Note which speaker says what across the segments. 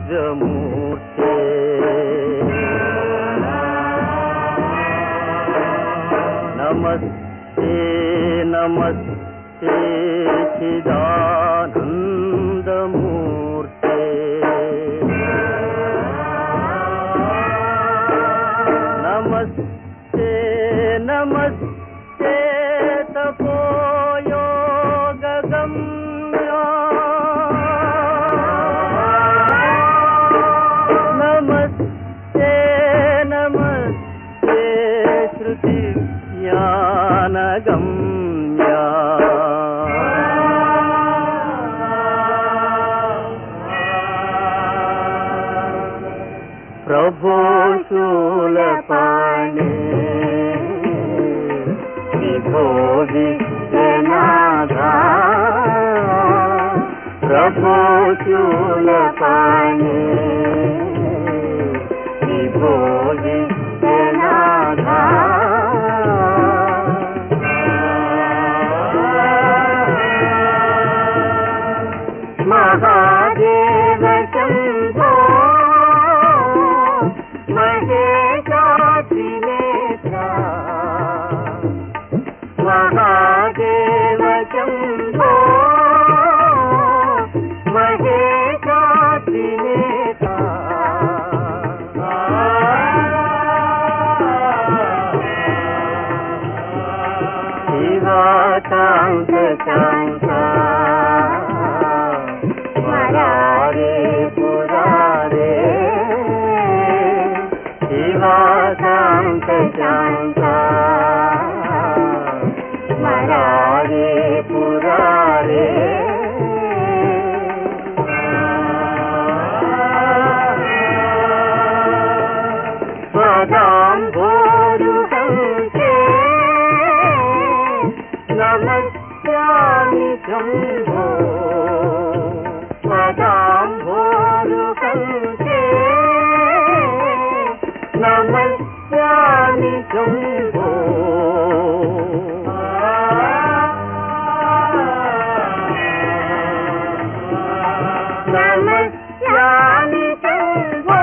Speaker 1: దివ్యమూర్తే నమస్తే నమస్తే చిదానందమూర్తే నమస్తే నమస్తే తపోయోగగమ్యా నమస్తే నమస్తే శృతి జ్ఞానగమ్యా ప్రభో శూలపాణి విభో విఘ్ననాథ ప్రభో శూలపాణి విభో విఘ్ననాథ మహాదేవ శంభో మహేశాత్రినేత్రా మహాదేవ శంభో మహేశాత్రినేత్రా శివాకాంత కాంత మరారే పురారే శివాకాంత కాంత మరారే పురారే స్వదాంబోరుహంసే నమస్యామి శంభో స్వదాంబోరుహంసే నమస్యామి శంభో నమస్యామి శంభో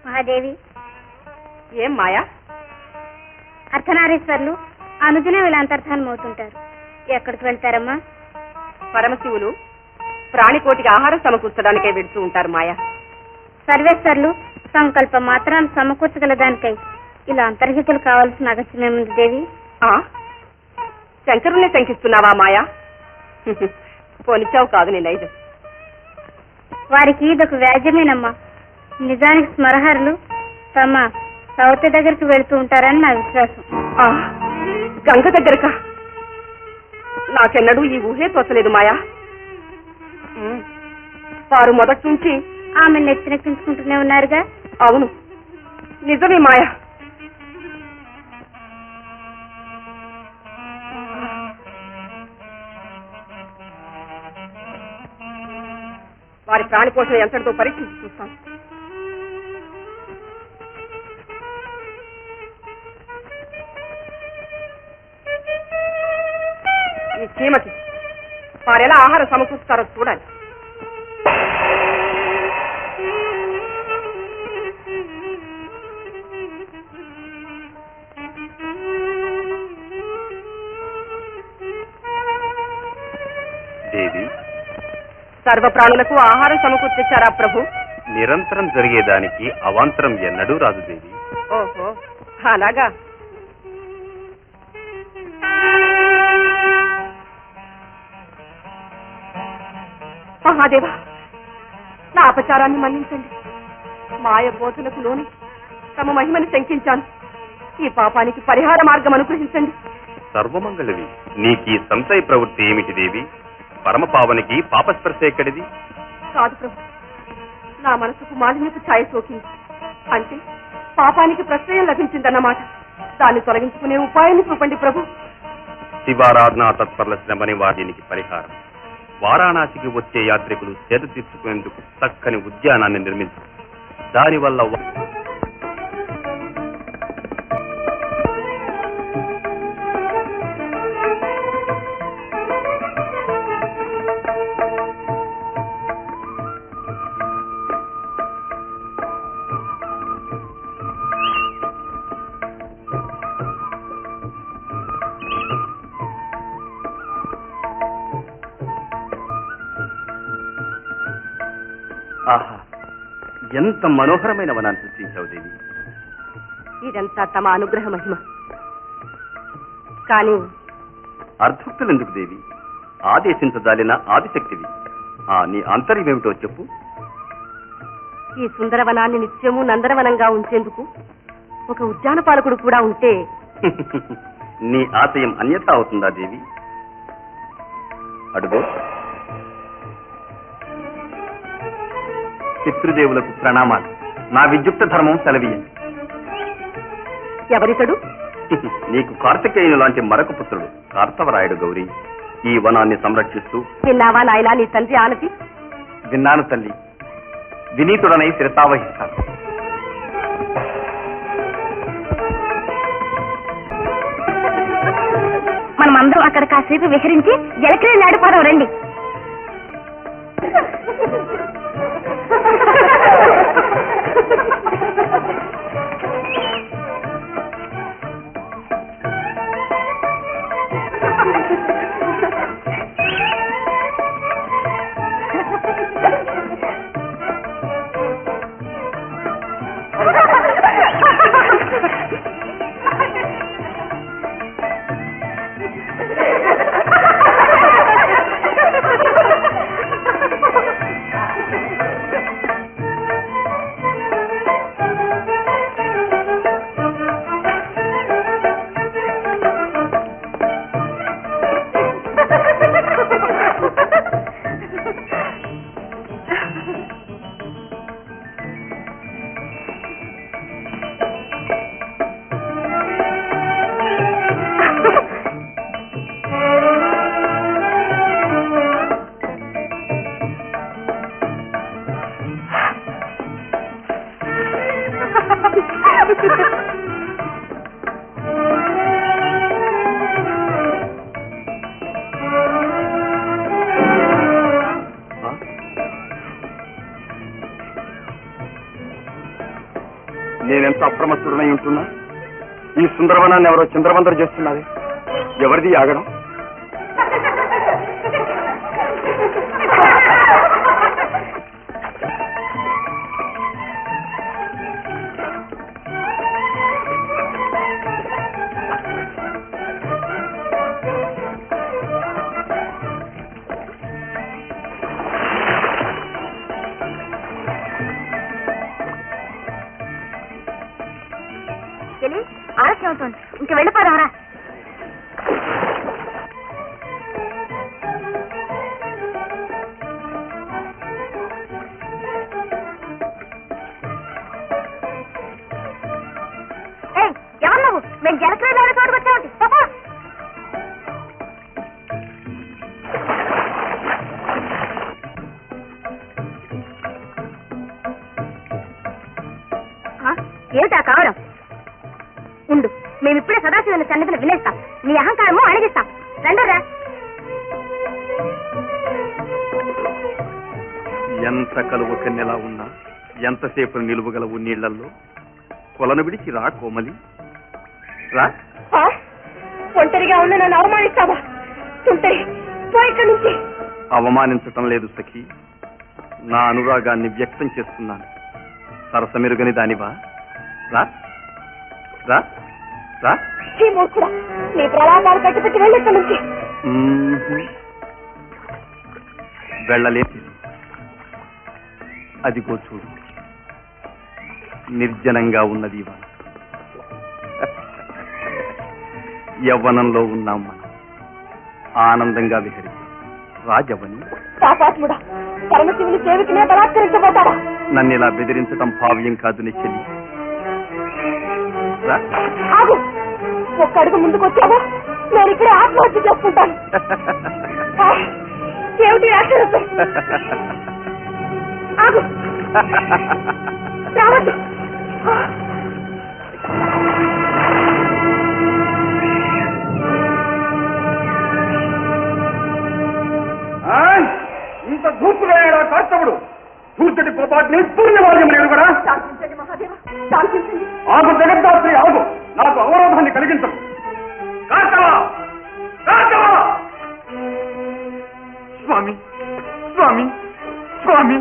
Speaker 2: మహాదేవి.
Speaker 3: ఏం మాయా?
Speaker 2: అర్ధనారీశ్వర్లు అనుదినం ఇలా అంతర్ధానం అవుతుంటారు. ఎక్కడికి వెళ్తారమ్మా?
Speaker 3: పరమశివులు ప్రాణికోటికి ఆహారం సమకూర్చడానికే వెడుతూ ఉంటారు మాయా.
Speaker 2: సర్వేశ్వర్లు సంకల్పం మాత్రం సమకూర్చగల దానికై ఇలా అంతర్హితులు కావాల్సిన అగత్యమేముంది దేవి?
Speaker 3: శంకరుణ్ణి శంకిస్తున్నావా మాయా? పోనిచ్చావు కాదు నీ నైజం.
Speaker 2: వారికి ఇదొక వ్యాజ్యమేనమ్మా. నిజానికి స్మరహరులు తమ సౌత దగ్గరికి వెళుతూ ఉంటారని నా విశ్వాసం.
Speaker 3: గంగ దగ్గరక నాకెన్నడూ ఈ ఊహే తోచలేదు మాయా. వారు మొదటి నుంచి
Speaker 2: ఆమె నెత్తినెక్కించుకుంటూనే ఉన్నారుగా.
Speaker 3: అవును, నిజమే మాయా. వారి ప్రాణి పోషణ ఎంతటితో పరీక్షించి చూస్తాను. ఈ చీమకి వారెలా ఆహారం సమకూర్చుతారో చూడాలి.
Speaker 4: దేవి,
Speaker 3: సర్వ ప్రాణులకు ఆహారం సమకూర్చారా ప్రభు?
Speaker 4: నిరంతరం జరిగేదానికి అవాంతరం ఎన్నడూ రాదు దేవి.
Speaker 3: ఓహో, అలాగా. మహాదేవా, నా అపచారాన్ని మన్నించండి. మాయ బోధలకు లోని తమ మహిమని శంకించాను. ఈ పాపానికి పరిహార మార్గం అనుగ్రహించండి.
Speaker 4: సర్వమంగళవి, నీకీ సంశయ ప్రవృత్తి ఏమిటి దేవి? పరమపావనికి పాపస్పర్శ ఎక్కడిది?
Speaker 3: కాదు ప్రభు, నా మనసుకు మాలిన్యపు ఛాయ సోకింది. అంటే పాపానికి ప్రశ్రయం లభించిందన్నమాట. దాన్ని తొలగించుకునే ఉపాయాన్ని చూపండి ప్రభు.
Speaker 4: శివారాధనా తత్పరుల శ్రమని వారికి పరిహారం. వారాణసికి వచ్చే యాత్రికులు సేద తీర్చుకునేందుకు చక్కని ఉద్యానాన్ని నిర్మించారు. దానివల్ల ఆహా, ఎంత మనోహరమైన వనాన్ని సృష్టించావు దేవి.
Speaker 3: ఇదంతా తమ అనుగ్రహ మహిమ. కానీ
Speaker 4: అర్థుక్తులెందుకు దేవి? ఆదేశించజాలిన ఆదిశక్తివి. నీ ఆంతర్యమేమిటో చెప్పు.
Speaker 3: ఈ సుందరవనాన్ని నిత్యము నందనవనంగా ఉంచేందుకు ఒక ఉద్యాన పాలకుడు కూడా ఉంటే
Speaker 4: నీ ఆశయం అన్యథా అవుతుందా దేవి? అడుగో, పితృదేవులకు ప్రణామాలు. నా విద్యుక్త ధర్మం సెలవీయండి.
Speaker 3: ఎవరితడు?
Speaker 4: నీకు కార్తికేయుని లాంటి మరొక పుత్రుడు కార్తవరాయుడు గౌరీ. ఈ వనాన్ని సంరక్షిస్తూ.
Speaker 3: విన్నావా నాయనా నీ తండ్రి ఆనతి?
Speaker 4: విన్నాను తల్లి. వినీతుడనై శిరసావహిస్తాను.
Speaker 2: మనమందరం అక్కడ కాసేపు విహరించి జలక్రియలు ఆడిపోదాం రండి.
Speaker 4: నేనెంత అప్రమత్తుడనై ఉంటున్నా, ఈ సుందరవనాన్ని ఎవరో చిందరవందర చేస్తున్నది. ఎవరిది ఆగడం?
Speaker 2: ఆలస్యం అవుతుంది, ఇంక వెళ్ళిపోదావరా. ఎవరు నువ్వు? మేము జలక్రియలు చోటుకు వచ్చామండి. పాపా ఏమిటా కావడం? ఉండు, మేమిప్పుడే సదాశివుని సన్నిధిని వినేస్తాం. నీ అహంకారము అణిగిస్తాం. రండిరా.
Speaker 4: ఎంత కలువ కన్నెలా ఉన్నా ఎంతసేపు నిలువగలవు నీళ్లలో? కొలను విడిచి రా కోమలి, రా.
Speaker 3: ఒంటరిగా ఉన్న నన్ను అవమానిస్తావా? ఇక్కడి నుంచి.
Speaker 4: అవమానించటం లేదు సఖి, నా అనురాగాన్ని వ్యక్తం చేస్తున్నాను. సరసమెరుగని దానివా? రా రా రా.
Speaker 3: మూర్ఖుడా, నీ ప్రలాపాలు కట్టిపెట్టి వెళ్ళిక్కడి నుంచి.
Speaker 4: వెళ్ళలేదు. అదిగో చూడు, నిర్జనంగా ఉన్నది ఇవాళ. యవ్వనంలో ఉన్నాం మనం, ఆనందంగా విహరిస్తాం. రాజవని
Speaker 3: పాపాత్ముడా, పరమశివుని సేవికినే బలాత్కరించబోతాడా?
Speaker 4: నన్ను ఇలా బెదిరించడం భావ్యం కాదు నిశ్చలి.
Speaker 3: ఆగు, ఒక్క అడుగు ముందుకు వచ్చావా నేను ఇక్కడే ఆత్మహత్య చేసుకుంటాను. ఏమిటి రాక్షసు? ఆగు, రావద్దు.
Speaker 4: ఇంత ధూర్తుగా కాస్తవుడు ధూర్చటి కోపాగ్ని పూర్ణవాద్యం లేదు కూడా.
Speaker 3: శాంతించండి మహాదేవ, శాంతించండి.
Speaker 4: ఆగు జగద్దాత్రి, ఆగు, నాకు అవరోధాన్ని కలిగించవు. కాస్తవా, కాస్తవా! స్వామి, స్వామి, స్వామి,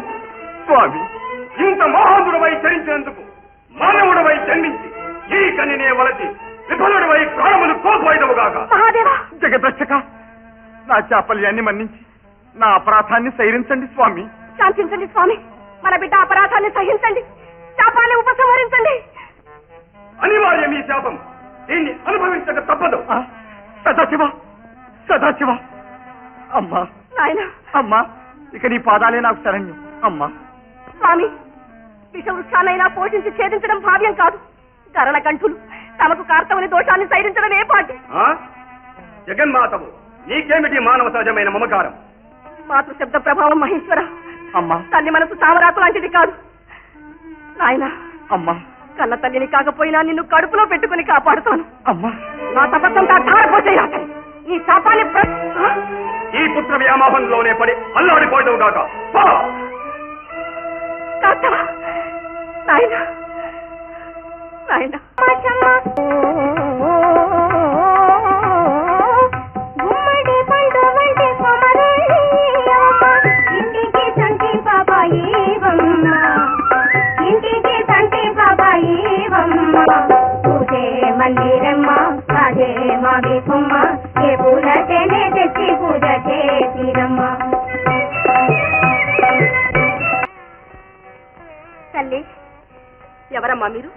Speaker 4: స్వామి, ఇంత మోహనుడవై చరించినందుకు మానవుడవై జన్మించి ఈ కనినే వలచి విఫలుడవై ప్రాణములు కోల్పోయినవుగాక.
Speaker 3: మహాదేవ,
Speaker 4: జగద్రక్షక, నా చాపల్యాన్ని మన్నించి నా అపరాధాన్ని సైరించండి స్వామి.
Speaker 3: శాంతించండి స్వామి, మన బిడ్డ అపరాధాన్ని సహించండి, శాపాన్ని ఉపసంహరించండి.
Speaker 4: అనివార్యం ఈ శాపం, దీన్ని అనుభవించక తప్పదు. సదాశివ, సదాశివ, అమ్మా,
Speaker 3: నాయన.
Speaker 4: అమ్మా, ఇక నీ పాదాలే నాకు శరణ్యం. అమ్మా
Speaker 3: స్వామి, విషవృక్షాన్నైనా పోషించి ఛేదించడం భావ్యం కాదు. గరణ కంఠులు తమకు కార్తవుని దోషాన్ని సైరించడం ఏ పాటి?
Speaker 4: జగన్మాతవు, నీకేమిటి మానవ సహజమైన మమకారం?
Speaker 3: మాతృ శబ్ద ప్రభావం మహేశ్వర.
Speaker 4: అమ్మా,
Speaker 3: తల్లి మనసు తామరాకు లాంటిది కాదు. నాయన,
Speaker 4: అమ్మా,
Speaker 3: కన్న తల్లిని కాకపోయినా నిన్ను కడుపులో పెట్టుకుని కాపాడుతాను.
Speaker 4: అమ్మా,
Speaker 3: నా తపస్సంతా ధారపోసేలా నీ శాపాన్ని
Speaker 4: ఈ పుత్ర వ్యామోహంలోనే పడి అల్లాడిపోయావు గాక.
Speaker 3: నాయన, నాయన,
Speaker 2: గుమ్మడి పండు వంటి ఇంటికి తంటి బాబాయి బొమ్మ, ఇంటికి తంటి బాబాయి బొమ్మ, పూజే మందిరమ్మ, అదే మావి కొమ్మ, ఏ పూలతేనే తెచ్చి పూజ చేసిరమ్మ. తల్లి,
Speaker 3: ఎవరమ్మా మీరు?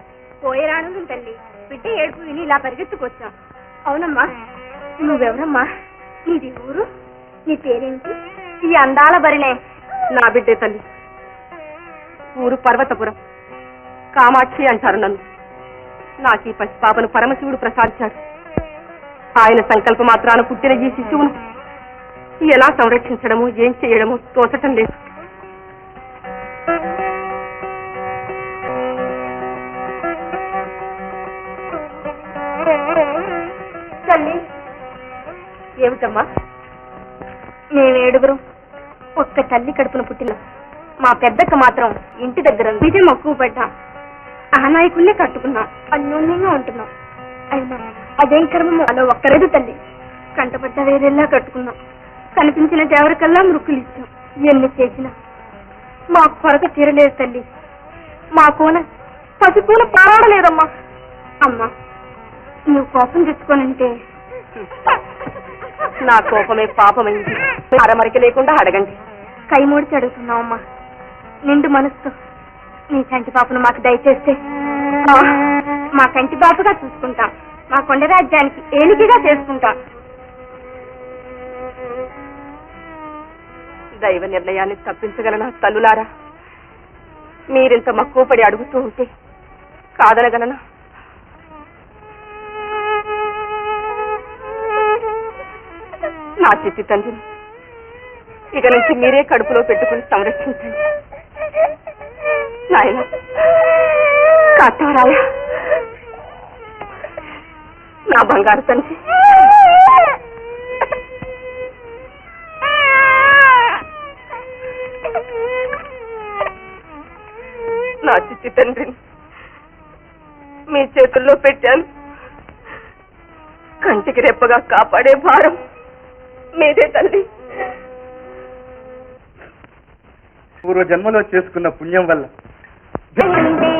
Speaker 2: పోయేరాను తల్లి, బిడ్డ ఏడుపు విని ఇలా పరిగెత్తుకొచ్చాం. అవునమ్మా, నువ్వెవరమ్మా? నీది ఊరు? నీ పేరేంటి?
Speaker 3: ఈ అందాల బరినే నా బిడ్డే తల్లి. ఊరు పర్వతపురం, కామాక్షి అంటారు నన్ను. నాకు ఈ పసిపాపను పరమశివుడు ప్రసాదించాడు. ఆయన సంకల్ప మాత్రాన పుట్టిన ఈ శిశువును ఎలా సంరక్షించడమో ఏం చేయడమో తోచటం లేదు.
Speaker 2: తల్లి,
Speaker 3: ఏమిటమ్మా?
Speaker 2: మేమేడుగురు ఒక్క తల్లి కడుపున పుట్టిన. మా పెద్దక్క మాత్రం ఇంటి దగ్గర విజయం మక్కువ పడ్డాం. ఆ నాయకుల్ని కట్టుకున్నాం, అన్యోన్యంగా ఉంటున్నాం. అయినా అదేం కర్మమో అలా ఒక్కరేదు తల్లి. కంటపడ్డ వేరేలా కట్టుకున్నాం. కనిపించిన దేవరికల్లా మృక్కులు ఇచ్చాం. ఎన్ని చేసినా మా కొరత తీరలేదు తల్లి. మా కోన పసిపూన పారాడలేదమ్మా. అమ్మా, నువ్వు కోపం తెచ్చుకోనంటే.
Speaker 3: నా కోపమే పాపమైంది. అరమరిక లేకుండా అడగండి.
Speaker 2: కై మూడిచి అడుగుతున్నావమ్మా. నిండు మనసుతో నీ కంటి పాపను మాకు దయచేస్తే మా కంటి బాపుగా చూసుకుంటాం. మా కొండ రాజ్యానికి ఏలికిగా చేసుకుంటాం.
Speaker 3: దైవ నిర్ణయాన్ని తప్పించగలనా తల్లులారా? మీరింత మక్కువ పడి అడుగుతూ ఉంటే కాదనగలనా? నా చిట్టి తండ్రిని ఇక నుంచి మీరే కడుపులో పెట్టుకుని సంరక్షించండి. నాయన కాటవరాయ, నా బంగారు తండ్రి. నా చిట్టి తండ్రిని మీ చేతుల్లో పెట్టాను. కంటికి రెప్పగా కాపాడే భారం మీదే తల్లి.
Speaker 4: పూర్వ జన్మలో చేసుకున్న పుణ్యం వల్ల
Speaker 2: మందారమే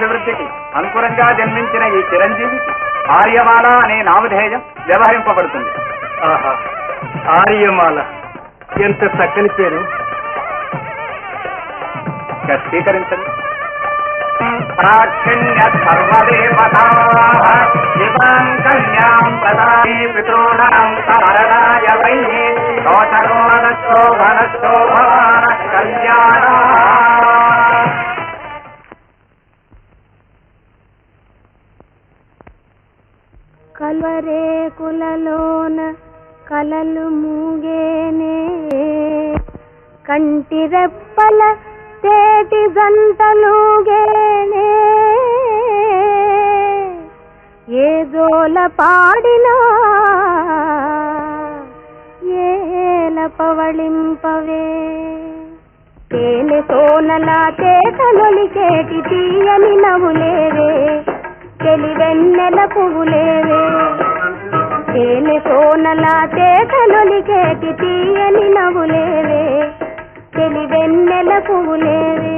Speaker 5: అభివృద్ధికి అంకురంగా జన్మించిన ఈ చిరంజీవికి ఆర్యమాల అనే నామధేయం వ్యవహరింపబడుతుంది.
Speaker 6: ఆహా, ఆర్యమాల ఎంత చక్కని పేరు.
Speaker 5: స్వీకరించండి. ప్రాక్షిణ్య సర్వదేవతాః శివాం కన్యాం ప్రదాయి పితॄణాం కారణాయ వై శోభనశోభన కళ్యాణ.
Speaker 2: కల్వరేకులలోన కలలు మూగేనే, కంటి రెప్పల తేటి గంటలుగేనే, ఏ జోల పాడినా ఏల పవళింపవే, తేనె సోనల తేటలొలికేటి తీయని నవ్వులేవే, తెలివెన్నెల పువ్వులేవే, తేనె సోనల తేటలొలికేటి తీయని నవ్వులేవే, తెలివెన్నెల పువ్వులేవే.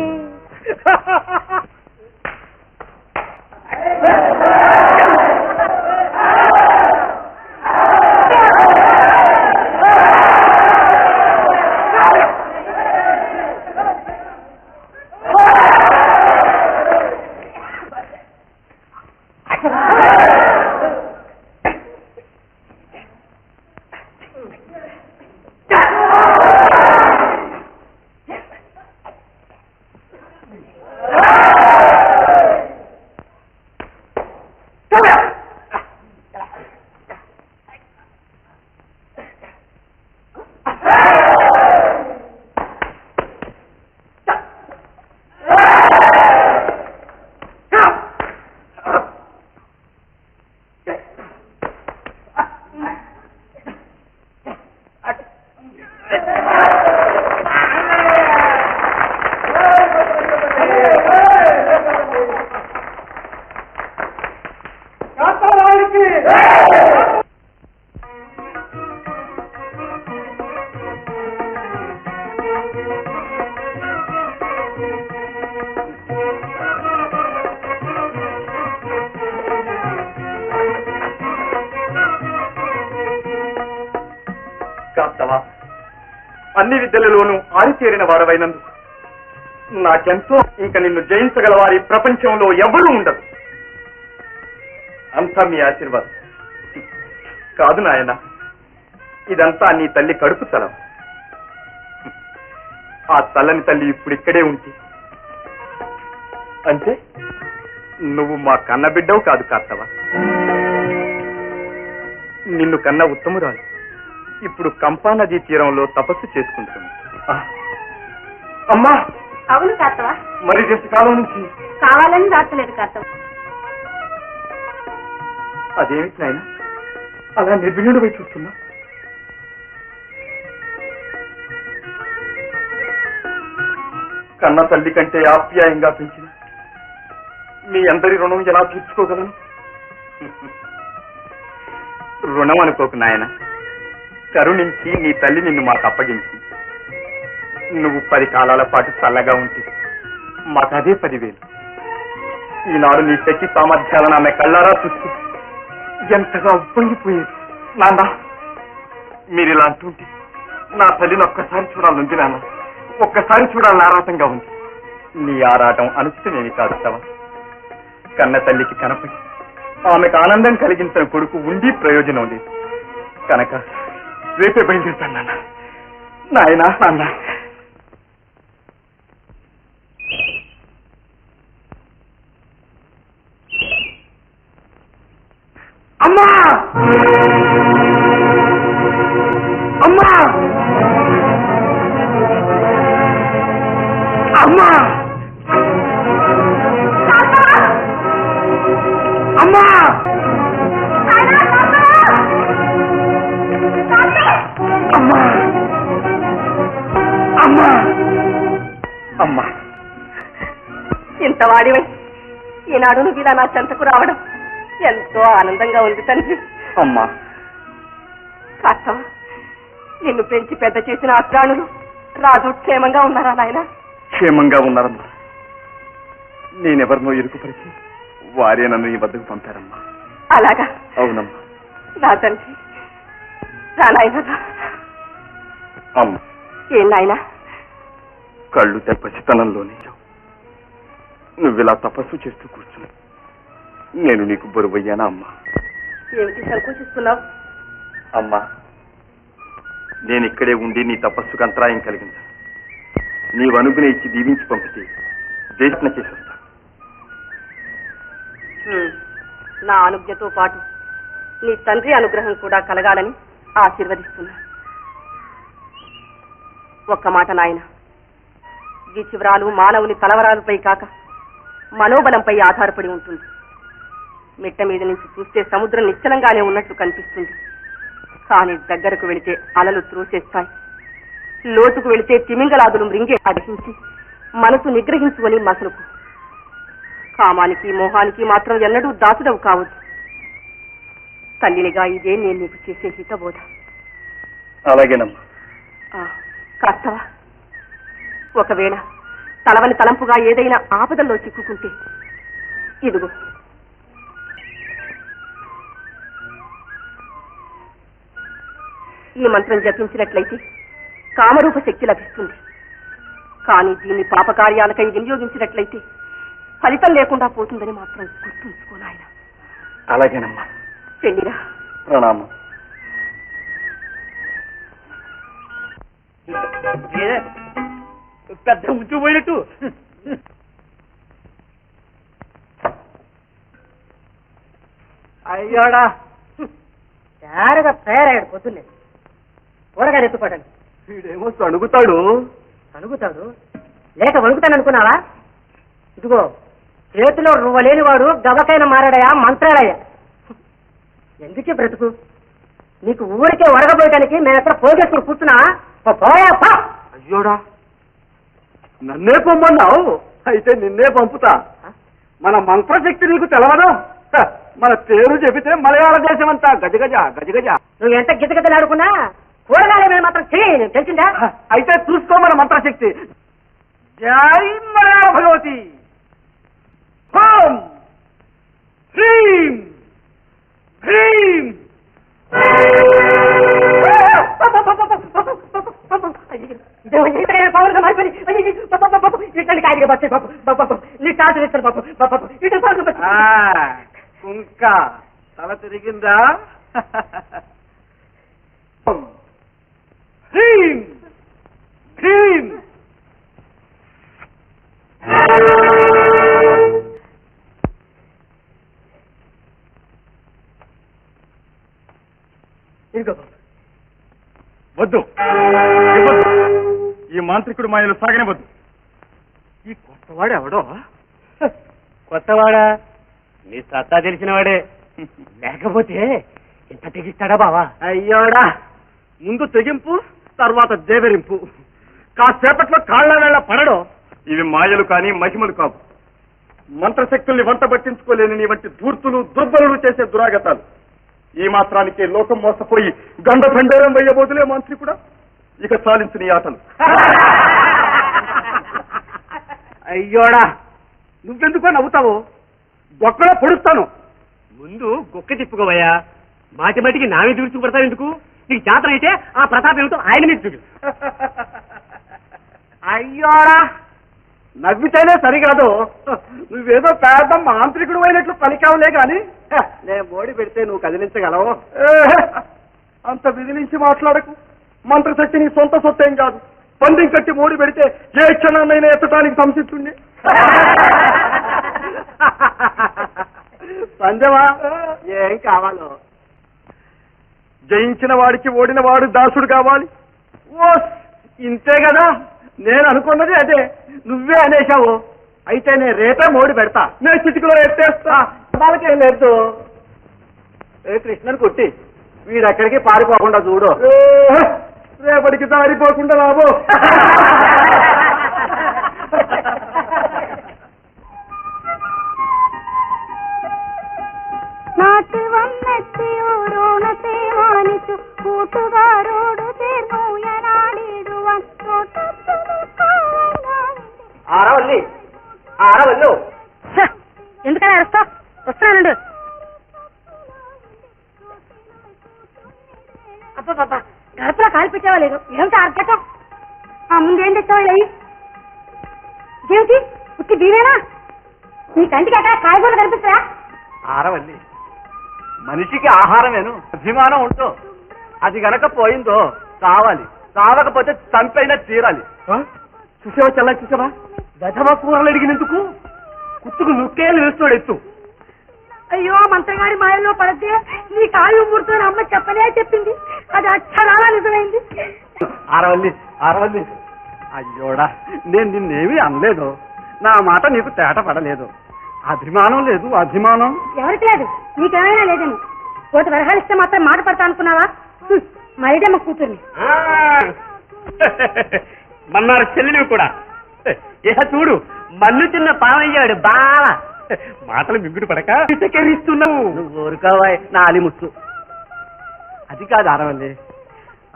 Speaker 5: అన్ని విద్యలలోనూ ఆరితేరిన వాడవైనందుకు నాకెంతో ఇంక నిన్ను జయించగల వారి ప్రపంచంలో ఎవరూ ఉండదు. అంతా మీ ఆశీర్వాదం. కాదు నాయన, ఇదంతా నీ తల్లి కడుపు తలం. ఆ తల్లని తల్లి ఇప్పుడు ఇక్కడే ఉంటే అంటే నువ్వు మా కన్న బిడ్డవు కాదు కార్తవా. నిన్ను కన్న ఉత్తమురాలు ఇప్పుడు కంపా నదీ తీరంలో తపస్సు చేసుకుంటుంది. అమ్మా,
Speaker 2: అవును కార్తవా,
Speaker 5: మరి కాలం నుంచి
Speaker 2: కావాలని దాచలేదు కార్తవ.
Speaker 5: అదేమిటి నాయన అలా నిర్విణ్యుడు పోయి చూస్తున్నా? కన్న తల్లి కంటే ఆప్యాయంగా పెంచిన మీ అందరి రుణం ఎలా తీర్చుకోగలను? రుణం అనుకోకు నాయన, కరుణించి నీ తల్లి నిన్ను మాకు అప్పగించి నువ్వు 10 కాలాల పాటు చల్లగా ఉంటే మాకు అదే 10,000. ఈనాడు నీ శక్తి సామర్థ్యాలను ఆమె కళ్ళారా చూస్తూ ఎంతగా ఉప్పొంగిపోయేది. నాన్న, మీరు ఇలా అంటుంటే నా తల్లిని ఒక్కసారి చూడాలంది నాన్న, ఒక్కసారి చూడాలని ఆరాటంగా ఉంది. నీ ఆరాటం అనుచితమేమి కాదు తవా. కన్న తల్లికి కనపడి ఆమెకు ఆనందం కలిగించిన కొడుకు ఉండి ప్రయోజనం లేదు కనుక రేపే బయలుదేరుతాను నాన్న. నాయనా నాన్న. అమ్మా అమ్మా అమ్మా అమ్మా అమ్మా అమ్మా అమ్మా.
Speaker 3: ఇంత వాడివై ఈనాడు నువ్వు ఇలా నా చెంతకు రావడం ఎంతో ఆనందంగా ఉంది తండ్రి.
Speaker 5: అమ్మా,
Speaker 3: కాస్తవ నిన్ను పెంచి పెద్ద చేసిన ఆ ప్రాణులు రాజు క్షేమంగా ఉన్నారా నాయన?
Speaker 5: క్షేమంగా ఉన్నారమ్మా. నేనెవరినో ఇరుకుపరిచి వారే నన్ను ఈ వద్దకు పంపారమ్మా.
Speaker 3: అలాగా?
Speaker 5: అవునమ్మా.
Speaker 3: నా తండ్రి రా నాయనా.
Speaker 5: అమ్మ,
Speaker 3: ఏం నాయనా?
Speaker 5: కళ్ళు తెప్పచితనంలోనే నువ్విలా తపస్సు చేస్తూ కూర్చుని నేను నీకు బరువయ్యానా అమ్మా?
Speaker 3: ఏమిటి సంకోచిస్తున్నావు?
Speaker 5: అమ్మా, నేను ఇక్కడే ఉండి నీ తపస్సుకు అంతరాయం కలిగించాను. నీవు అనుగుణ ఇచ్చి దీవించి పంపితే దేశన చేసి వస్తా.
Speaker 3: నా అనుజ్ఞతో పాటు నీ తండ్రి అనుగ్రహం కూడా కలగాలని ఆశీర్వదిస్తున్నా. ఒక్క మాట నాయన, ఈ చివరాలు మానవుని తలవరాలపై కాక మనోబలంపై ఆధారపడి ఉంటుంది. మిట్ట మీద నుంచి చూస్తే సముద్రం నిశ్చలంగానే ఉన్నట్లు కనిపిస్తుంది. కానీ దగ్గరకు వెళితే అలలు త్రోసేస్తాయి. లోతుకు వెళితే తిమింగలాదులు మృంగే అదహించి మనసు నిగ్రహించుకొని మసలుకు. కామానికి మోహానికి మాత్రం ఎన్నడూ దాసుడవు కావచ్చు. తల్లినిగా ఇదే నేను నీకు చేసే హితబోధ.
Speaker 5: అలాగేనమ్మా.
Speaker 3: కాస్తవా? ఒకవేళ తలవని తలంపుగా ఏదైనా ఆపదల్లో చిక్కుకుంటే ఇదిగో ఈ మంత్రం జపించినట్లయితే కామరూప శక్తి లభిస్తుంది. కానీ దీన్ని పాపకార్యాలకై వినియోగించినట్లయితే ఫలితం లేకుండా పోతుందని మాత్రం గుర్తుంచుకో నాయన.
Speaker 5: అలాగేనమ్మా.
Speaker 3: చెల్లిరా.
Speaker 5: ప్రణామం.
Speaker 6: పెద్ద ఉంచు పోయినట్టు అయ్యోడా తయారుగా తయారయ్యాడు పొద్దున్నే కూరగాయలు ఎత్తుకోవడానికి.
Speaker 5: వీడేమో అడుగుతాడు.
Speaker 6: అడుగుతాడు లేక వణుకుతాననుకున్నావా? ఇదిగో చేతిలో రువ్వలేనివాడు గబకైన మారాడయా మంత్రాలయ్యా. ఎందుకే బ్రతుకు? నీకు ఊరికే వరగబోయటానికి మేమెక్కడ పోగేసుకుని కూర్చున్నావా? పోయా పా.
Speaker 5: అయ్యోడా, నన్నే పొమ్మన్నావు. అయితే నిన్నే పంపుతా. మన మంత్రశక్తి నీకు తెలవదు. మన పేరు చెబితే మలయాళ దేశం అంతా గజగజ గజగజ.
Speaker 6: నువ్వు ఎంత గిజగిజలాడుకున్నా కూరగాయల మీద మాత్రం చేయి, తెలిసిందా?
Speaker 5: అయితే చూసుకో మన మంత్రశక్తి. జై మలయాళ భగవతి. ఓం హ్రీం హ్రీం. కుంక తల తిరిగిందా? హ్రీం హ్రీం.
Speaker 4: వద్దు, ఈ మాంత్రికుడు మాయలు సాగనివద్దు.
Speaker 6: ఈ కొత్తవాడు ఎవడో? కొత్తవాడా? నీ సత్తా తెలిసినవాడే. లేకపోతే ఇంత తెగిస్తాడా బావా?
Speaker 5: అయ్యోడా, ముందు తెగింపు తర్వాత దేవరింపు. కాసేపట్లో కాళ్ళ వేళ పడడం. ఇవి మాయలు కాని మహిమలు కావు. మంత్రశక్తుల్ని వంట పట్టించుకోలేని నీ వంటి ధూర్తులు దుర్బలులు చేసే దురాగతాలు. ఈ మాత్రానికే లోకం మోసపోయి గండ ఖండేరం వేయబోతులే మంత్రికుడా. ఇక చాలించు నీ ఆటలు. అయ్యోడా, నువ్వెందుకో నవ్వుతావు? గొక్కలో పొడుస్తాను.
Speaker 6: ముందు గొక్క తిప్పుకోవయ్యా. మాటి మాటికి నావే చూసుకుపడతావు ఎందుకు? నీకు జాతర అయితే ఆ ప్రతాపం ఏమిటో ఆయన మీద చూడు.
Speaker 5: అయ్యోడా, నవ్వితేనే సరికాదు. నువ్వేదో పెద్ద మాంత్రికుడు అయినట్లు పలికావులే గాని నేను మోడి పెడితే నువ్వు కదిలించగలవు. అంత విదిలించి మాట్లాడకు. మంత్రశక్తి నీ సొంత సొత్తేం కాదు. పందెం కట్టి మోడి పెడితే ఏ క్షణాన్నైనా ఎత్తడానికి సంసిస్తుంది. సంజమా, ఏం కావాలో? జయించిన వాడికి ఓడిన వాడు దాసుడు కావాలి. ఓ ఇంతే కదా, నేను అనుకున్నది అదే. నువ్వే అనేశావు. అయితే నేను రేపే మోడి పెడతా. నేను చిటికలో ఎత్తేస్తా. వాళ్ళకేం లేదు. కృష్ణని కొట్టి వీడెక్కడికి పారిపోకుండా చూడు. రేపటికి దారిపోకుండా రాబో.
Speaker 2: നാട്ടു വന്നെത്തിയൂരോണത്തെ മാനിച്ചു കൂട്ടുകാരോട് ചേർന്നു ഞാനാടിടുവാൻ
Speaker 6: ആരവല്ലോ
Speaker 2: వస్తా వస్తున్నానండు. అబ్బా బాబా గడపలో కాలు పెట్టేవా లేదు. ఏమిటి ఆర్కటం? ముందేం తెచ్చావు ఇలా? ఏమిటి ఉత్తి బీవేనా? నీ కంటికి అక్కడ కాయగూరలు కనిపిస్తా?
Speaker 5: ఆరవల్లి, మనిషికి ఆహారమేను అభిమానం ఉంటూ అది గనక పోయిందో కావాలి, కావకపోతే చంపైనా తీరాలి. చూసావా చల్ల, చూసావా గజమా కూరలు అడిగినందుకు కుత్తుకు ముక్కేళ్ళు వేస్తున్నాడు ఎత్తు.
Speaker 2: అయ్యో మంత్రగారి మాయలో పడితే నీ కాళ్ళు ఊరుతో అమ్మ చెప్పనే చెప్పింది. అది అక్షరాలా నిజమైంది.
Speaker 5: ఆరవల్లి, ఆరవల్లి, అయ్యోడా నేను నిన్నేమీ అనలేదు. నా మాట నీకు తేట పడలేదు. అభిమానం లేదు, అభిమానం
Speaker 2: ఎవరికి లేదు, నీకేమైనా లేదేమో. కోటి వరహాలు ఇస్తే మాత్రం మాట పడతా అనుకున్నావా? మరిడమ్మ కూతుర్ని.
Speaker 6: మన్నారు చెల్లెలు కూడా. ఇహ చూడు, మన్ను చిన్న పావయ్యాడు బావ. మాటలు మింగుడు పడక ఇస్తున్నావు.
Speaker 5: నువ్వు ఊరుకోవాయ్ నాలి ముచ్చు. అది కాదు ఆరవల్లి,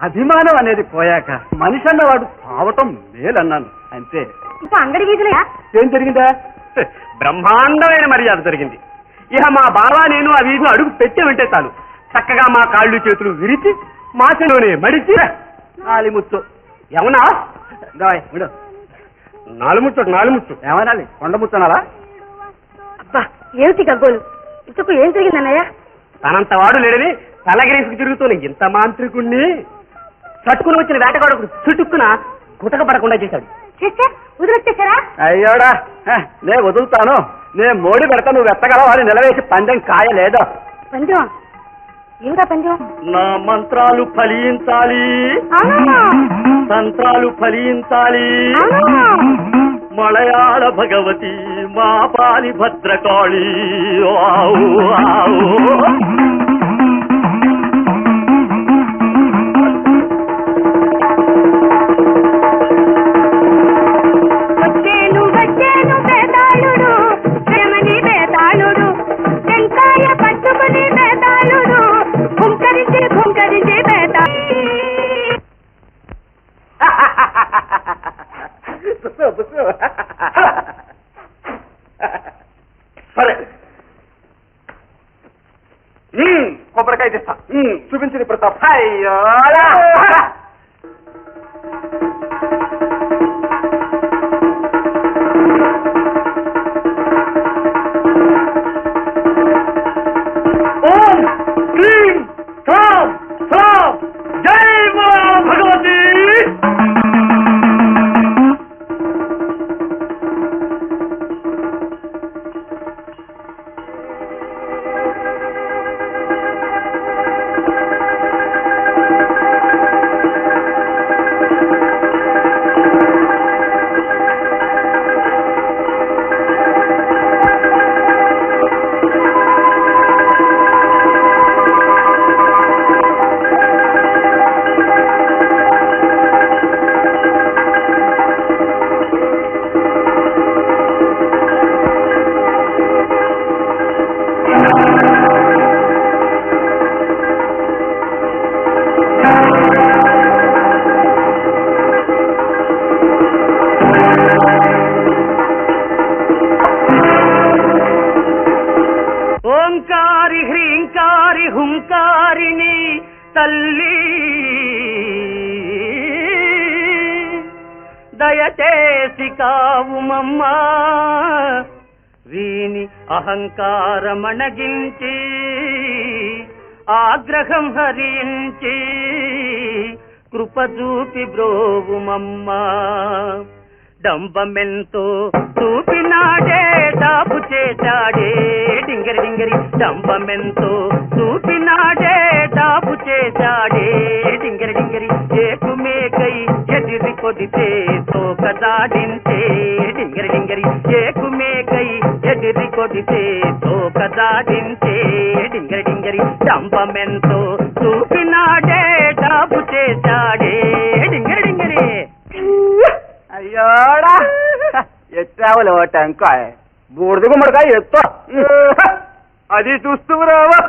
Speaker 5: అభిమానం అనేది పోయాక మనిషి అన్నవాడు కావటం మేలన్నాను అంతే.
Speaker 2: ఇంకా అంగడి వీధులే
Speaker 5: ఏం జరిగిందా?
Speaker 6: బ్రహ్మాండమైన మర్యాద జరిగింది. ఇహ మా బావ నేను ఆ వీధిలో అడుగు పెట్టే చాలు చక్కగా మా కాళ్ళు చేతులు విరిచి మాసలోనే మడిచి
Speaker 5: నాలి ముచ్చు.
Speaker 6: ఏమన్నా నాలుముచ్చు
Speaker 5: ఏమనాలి? కొండ ముచ్చనాలా?
Speaker 2: అబ్బా ఏమిటి గగ్గోలు? ఇంతకు ఏం జరిగిందన్నయ్య?
Speaker 6: తనంత వాడు లేడని తలగిరేసుకు తిరుగుతున్న ఇంత మాంత్రికుణ్ణి చట్టుకుని వచ్చిన వేటగాడు చుట్టుక్కున గుటక పడకుండా చేశాడు.
Speaker 2: చేస్తే వదిలొచ్చేసారా?
Speaker 5: అయ్యోడా, నే వదులుతాను. నే మోడి పెడతా, నువ్వు వెత్తగల వాడు నిలవేసి పందెం కాయలేదో.
Speaker 2: పందెం ఏమిటా పందెం?
Speaker 6: నా మంత్రాలు ఫలించాలి, తంత్రాలు ఫలించాలి. మలయాళ భగవతి మా పాలి భద్రకాళి.
Speaker 2: వచ్చేను వచ్చేను బేతాళుడు, శ్రమని బేతాళుడు, టెంకాయ పట్టుకుని బేతాళుడు, భుంకరించి భుంకరించి
Speaker 5: సరే, కొబ్బరికాయ తెస్తా. చూపించింది ప్రతాప్. అయ్యోడా,
Speaker 6: ఓం క్లీం క్లాం క్లాం జై మా భగవతి. ఓంకారి హ్రీంకారి హుంకారిణి తల్లి దయచేసి కావుమమ్మా. వీని అహంకారమణగించి ఆగ్రహం హరించి కృపజూపి బ్రోవుమమ్మా. డంబమెంతో చూపినాడే డాబు చేశాడే డింగరి డింగరి. డంబమెంతో చూపినాడే డాబు చేశాడే డింగరి డింగరి. ఏకుమేకై ఎదిరి కొడితే తోక దాడించే డింగరి డింగరి. ఏకుమేకై ఎదిరి కొడితే తోక దాడించే డింగరి డింగరి. డంబమెంతో చూపినాడే డాబు చేశాడే డింగరి డింగరి.
Speaker 5: అయ్యోడా, ఎత్తావులో టెంకాయ బూడిద గుమ్మడికాయ ఎత్తా. అది చూస్తూ రావా?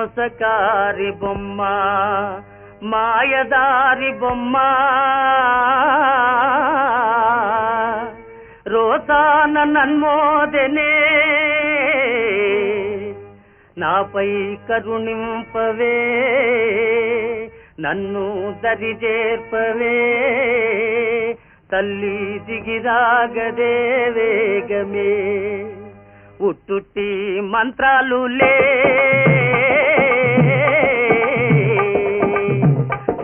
Speaker 6: మోసకారి బొమ్మ మాయదారి బొమ్మ రోసాన నన్మోదనే నాపై కరుణింపవే నన్ను దరిజేర్పవే తల్లి దిగిరాగదే వేగమే ఉట్టుట్టి మంత్రాలులే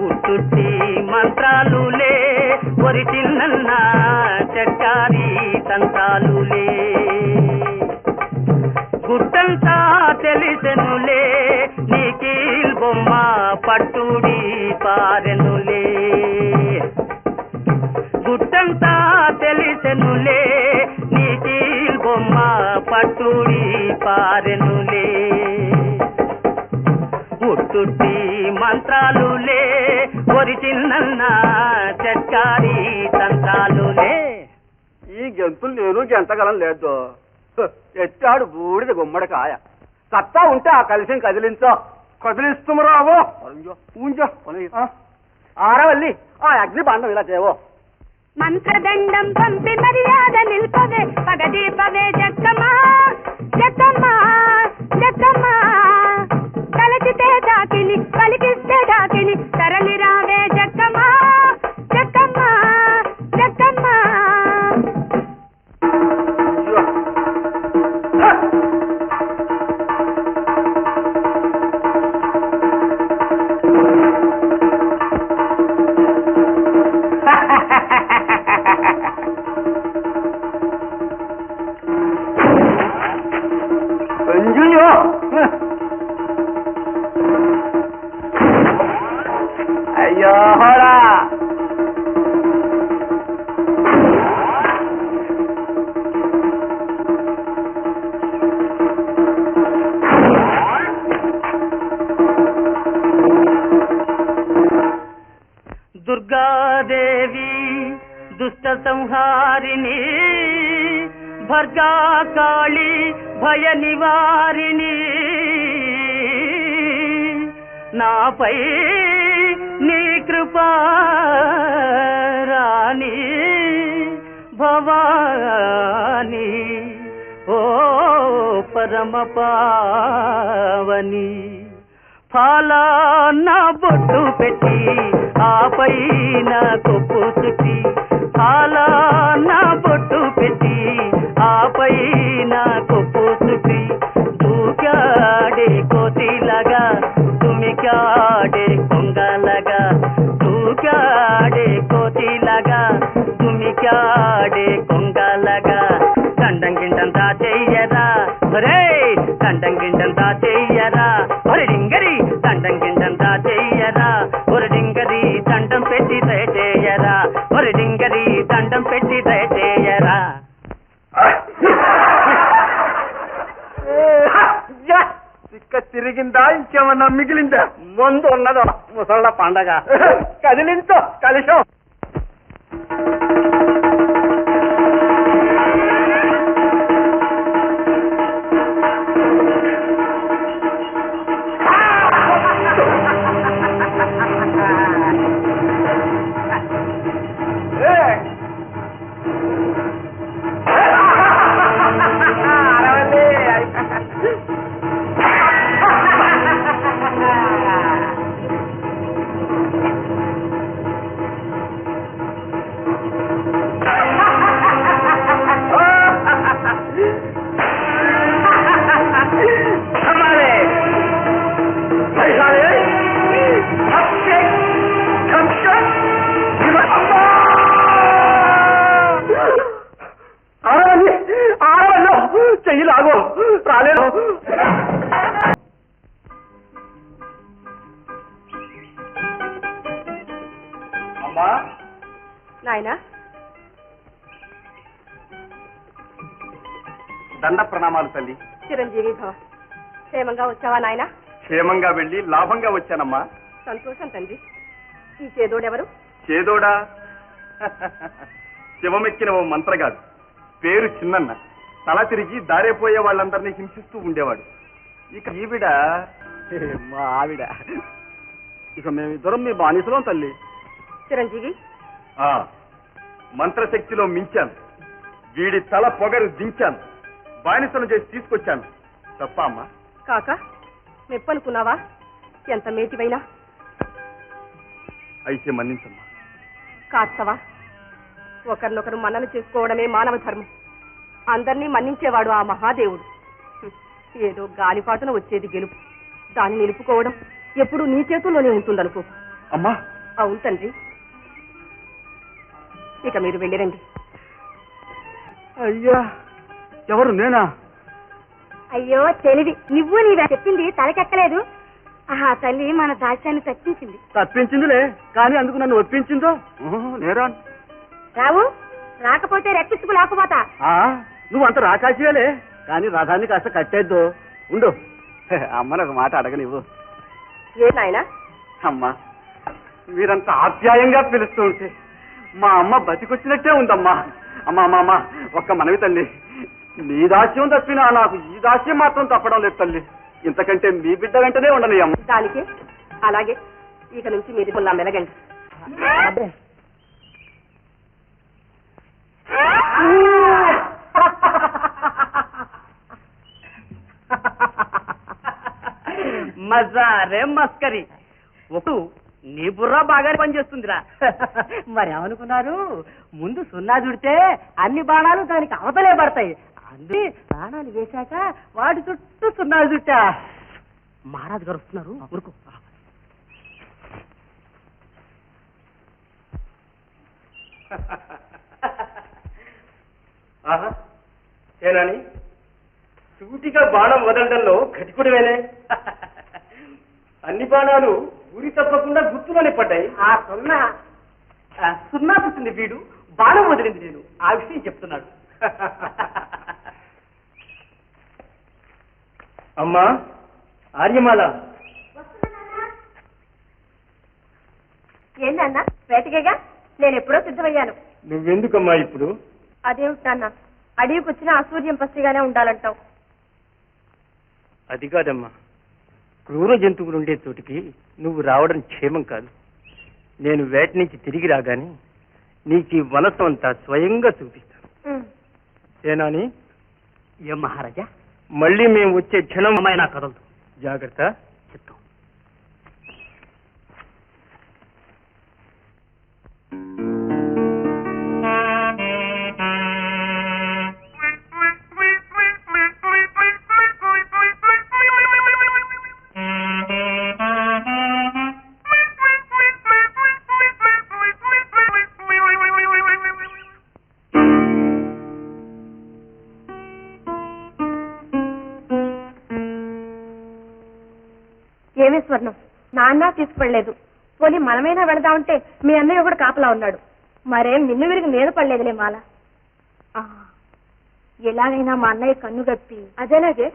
Speaker 6: ఉట్టుట్టి మంత్రాలులే ఒరి చిన్న చక్కారి తంత్రాలులే గుట్టంతా తెలిసెనులే నీకీల్ బొమ్మ పట్టుడి పారెనులే గుట్టంతా తెలిసెనులే నీకీల్ బొమ్మ పట్టుడి పారెనులే ఉట్టుట్టి మంత్రాలులే ఒరి చిన్న చక్కారి తంత్రాలులే.
Speaker 7: ఈ గెంతులు నేను గెంతగలం లేదు. ఎట్టాడు బూడిద గుమ్మడికాయ కత్తా ఉంటే ఆ కలిసి కదిలించో కదిలిస్తుమరావో ఊంచో ఆరవల్లి ఆ అగ్ని బాండం ఇలా చేయవో
Speaker 2: మంత్రదండం పంపి మర్యాద నిల్పవే పగదీపవే జక్కమ్మా జక్కమ్మా జక్కమ్మా తలచితే డాకిని పలికిస్తే డాకిని తరలి రావే జక్కమ్మా జక్కమ్మా జక్కమ్మా.
Speaker 7: అయ్యో
Speaker 6: దుర్గాదేవి దుష్ట సంహారిణి భర్గా కాళి భయ నివారిణి నాపై నీ కృపా రాణి భవాని ఓ పరమ పావని ఫాలాన్న బొట్టు పెట్టి ఆపై నా కొప్పు చుట్టి ఫాలాన్న బొట్టు పెట్టి ఆపై నా కొప్పు చుట్టి దూకాడే కోతిలాగా తుమికాడే కొంగలగా దూకాడే కోతిలాగా తుమికాడే కొంగలగా దండం గిండంతా చెయ్యరా ఒరే దండం గిండంతా చెయ్యరా ఒరి డింగరి దండం గిండంతా చెయ్యరా ఒరి డింగరి దండం పెట్టి దయచేయరా ఒరి డింగరి దండం పెట్టి దయచేయరా.
Speaker 7: ఇక్క తిరిగిందా ఇంకేమన్నా మిగిలిందా ముందు ఉన్నదో ముసళ్ళ పండగ కదిలించో కలిసో చెయ్యి లాగో రాలేదు. అమ్మా
Speaker 3: నాయనా
Speaker 4: దండ ప్రణామాలు తల్లి.
Speaker 3: చిరంజీవి భవ. క్షేమంగా వచ్చావా నాయనా?
Speaker 4: క్షేమంగా వెళ్ళి లాభంగా వచ్చానమ్మా.
Speaker 3: సంతోషం తండ్రి. ఈ చేదోడెవరు?
Speaker 4: చేదోడా శివమెక్కిన ఓ మంత్రగాడు, పేరు చిన్నన్న. తల తిరిగి దారేపోయే వాళ్ళందరినీ హింసిస్తూ ఉండేవాడు. ఇక ఈవిడ
Speaker 7: మా ఆవిడ ఇక మేమిద్దరం మీ బానిసలం తల్లి.
Speaker 3: చిరంజీవి,
Speaker 4: మంత్రశక్తిలో మించాను, వీడి తల పొగరు దించాను, బానిసను చేసి తీసుకొచ్చాను. తప్ప అమ్మా?
Speaker 3: కాక మెప్పనుకున్నావా? ఎంత మేటివైనా
Speaker 4: అయితే మన్నించమ్మా.
Speaker 3: కాస్తవా? ఒకరినొకరు మన్నన చేసుకోవడమే మానవ ధర్మం. అందరినీ మన్నించేవాడు ఆ మహాదేవుడు. ఏదో గాలిపాటున వచ్చేది గెలుపు. దాన్ని నిలుపుకోవడం ఎప్పుడు నీ చేతుల్లోనే ఉంటుందనుకో.
Speaker 4: అమ్మా.
Speaker 3: అవును తండ్రి. ఇక మీరు వెళ్ళిరండి.
Speaker 7: అయ్యా, ఎవరు? నేనా?
Speaker 2: అయ్యో తెలివి, నువ్వు నీవే చెప్పింది తలకెక్కలేదు. ఆ తల్లి మన దాస్యాన్ని తప్పించింది.
Speaker 7: తప్పించిందిలే, కానీ అందుకు నన్ను ఒప్పించిందో. నేరా?
Speaker 2: రావు, రాకపోతే రెక్కించుకు లేకపోతా.
Speaker 7: నువ్వు అంత రాకాశివేలే, కానీ రథాన్ని కాస్త కట్టేద్దు. ఉండు, అమ్మని ఒక మాట అడగనివ్వు.
Speaker 3: ఏ నాయనా?
Speaker 7: అమ్మా, మీరంత ఆప్యాయంగా పిలుస్తూ ఉంటే మా అమ్మ బతికొచ్చినట్టే ఉందమ్మా. అమ్మా అమ్మా అమ్మా, ఒక్క మనవి తల్లి, నీ దాస్యం తప్పినా నాకు ఈ దాస్యం మాత్రం తప్పడం లేదు తల్లి. ఇంతకంటే మీ బిడ్డ వెంటనే ఉండని అమ్మ.
Speaker 3: దానికి అలాగే. ఇక నుంచి మీరు కొన్నా మెలగండి.
Speaker 6: మజారే మస్కరి. ఒక నీ బుర్ర బాగానే పనిచేస్తుందిరా. మరి ఏమనుకున్నారు? ముందు సున్నా చుడితే అన్ని బాణాలు దానికి అవతలే పడతాయి. అందుకే బాణాలు వేశాక వాటి చుట్టూ సున్నాలు చుట్టా. మహారాజు గారు వస్తున్నారు, ఊరుకో. ఏనాని సూటిగా బాణం వదలడంలో కటికుడివేనే. అన్ని బాణాలు గురి తప్పకుండా గుర్తులోనే పడ్డాయి. ఆ సున్నా పుట్టింది వీడు, బాణం వదిలింది నేను. ఆ విషయం చెప్తున్నాడు. అమ్మా ఆర్యమాల.
Speaker 2: ఏంటన్నా వేటకేగా? నేను ఎప్పుడో సిద్ధమయ్యాను.
Speaker 6: నువ్వెందుకమ్మా ఇప్పుడు?
Speaker 2: అదేమిటన్నా, అడవికి వచ్చిన అసూర్యం పసిగానే ఉండాలంటావు.
Speaker 6: అది కాదమ్మా, క్రూర జంతువులు ఉండే చోటికి నువ్వు రావడం క్షేమం కాదు. నేను వేట నుంచి తిరిగి రాగానే నీకు ఈ వనసం అంతా స్వయంగా చూపిస్తాను. ఏనాని? ఏ మహారాజా, మళ్ళీ మేము వచ్చే క్షణం అమ్మాయి నా కదలదు. జాగ్రత్త. చెప్తాం.
Speaker 2: ఏమే స్వర్ణం, నాన్న తీసుకుపడలేదు. పోనీ మనమైనా వెళదామంటే మీ అన్నయ్య కూడా కాపలా ఉన్నాడు. మరేం నిన్ను విరిగి నేను పడలేదులే మాల. ఎలాగైనా మా అన్నయ్య కన్ను గప్పి అదేలాగే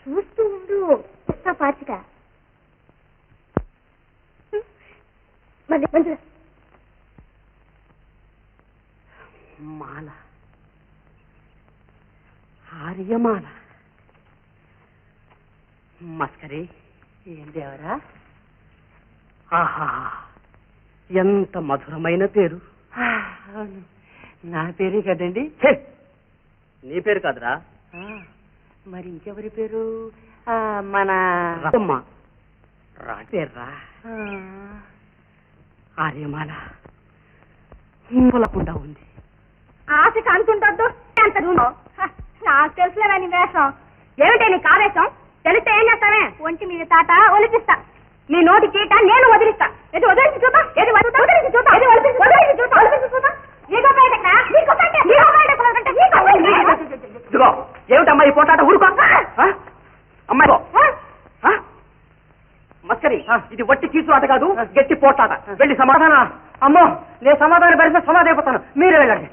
Speaker 2: చూస్తూ ఉండు. పాచిక మంచిగా.
Speaker 6: మాల, ఆర్యమాల. మస్కరి ఏం దేవరా? ఆహా, ఎంత మధురమైన పేరు. నా పేరే కదండి. నీ పేరు కాదురా. మరి ఇంకెవరి పేరు? మన రమ్మ. రాటేర్రా. ఆర్యమాల పొలకుండా ఉంది.
Speaker 2: ఆశకి అంతుంటద్దు ఎంత నాకు తెలుసులేవా నీ వేషం. ఏమిటే నీకు ఆవేశం? తెలిస్తే ఏం చేస్తావే? ఒంటి మీద తాట ఒలిపిస్తా, నీ నోటి చీట నేను వదిలిస్తా. ఏది వదిలించి చూద్దాం, ఏది వదిలించి చూద్దాం, ఏది వదిలించి చూద్దాం, వదిలించి చూద్దాం.
Speaker 6: ఏమిటమ్మా ఈ పోటాట? ఊరుకో అమ్మాయి. మస్కరి, ఇది వట్టి కీచులాట కాదు, గట్టి పోటాట. వెళ్ళి సమాధానం. అమ్మో, నేను సమాధానం పెడితే సమాధానం అయిపోతాను. మీరే వెళ్ళండి.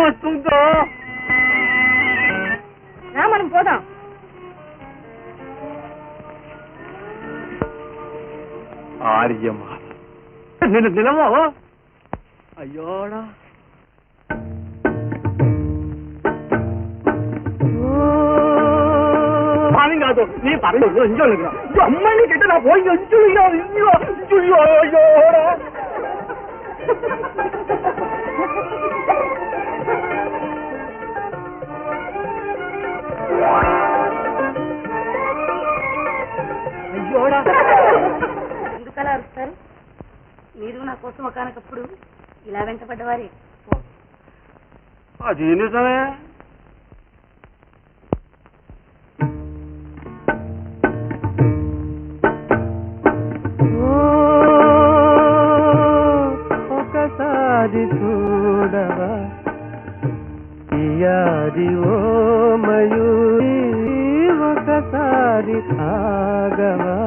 Speaker 7: వస్తుందో
Speaker 2: రా మనం పోదాం.
Speaker 4: ఆర్యమాల
Speaker 7: నేను నిలవా అయ్యోడా స్వామి కాదు నీ పర్లేదు అమ్మాయిని గిట్ట నా పోయి అయ్యోడా అయ్యోడా
Speaker 2: ఎందుకలా అరుస్తారు? మీరు నా కోసం ఒకనకప్పుడు ఇలా వెంటపడ్డవారే.
Speaker 7: అది నిజమే.
Speaker 1: ఒకసారి చూడవా యాది ఓ మయూరి, ఒకసారి ఆగవా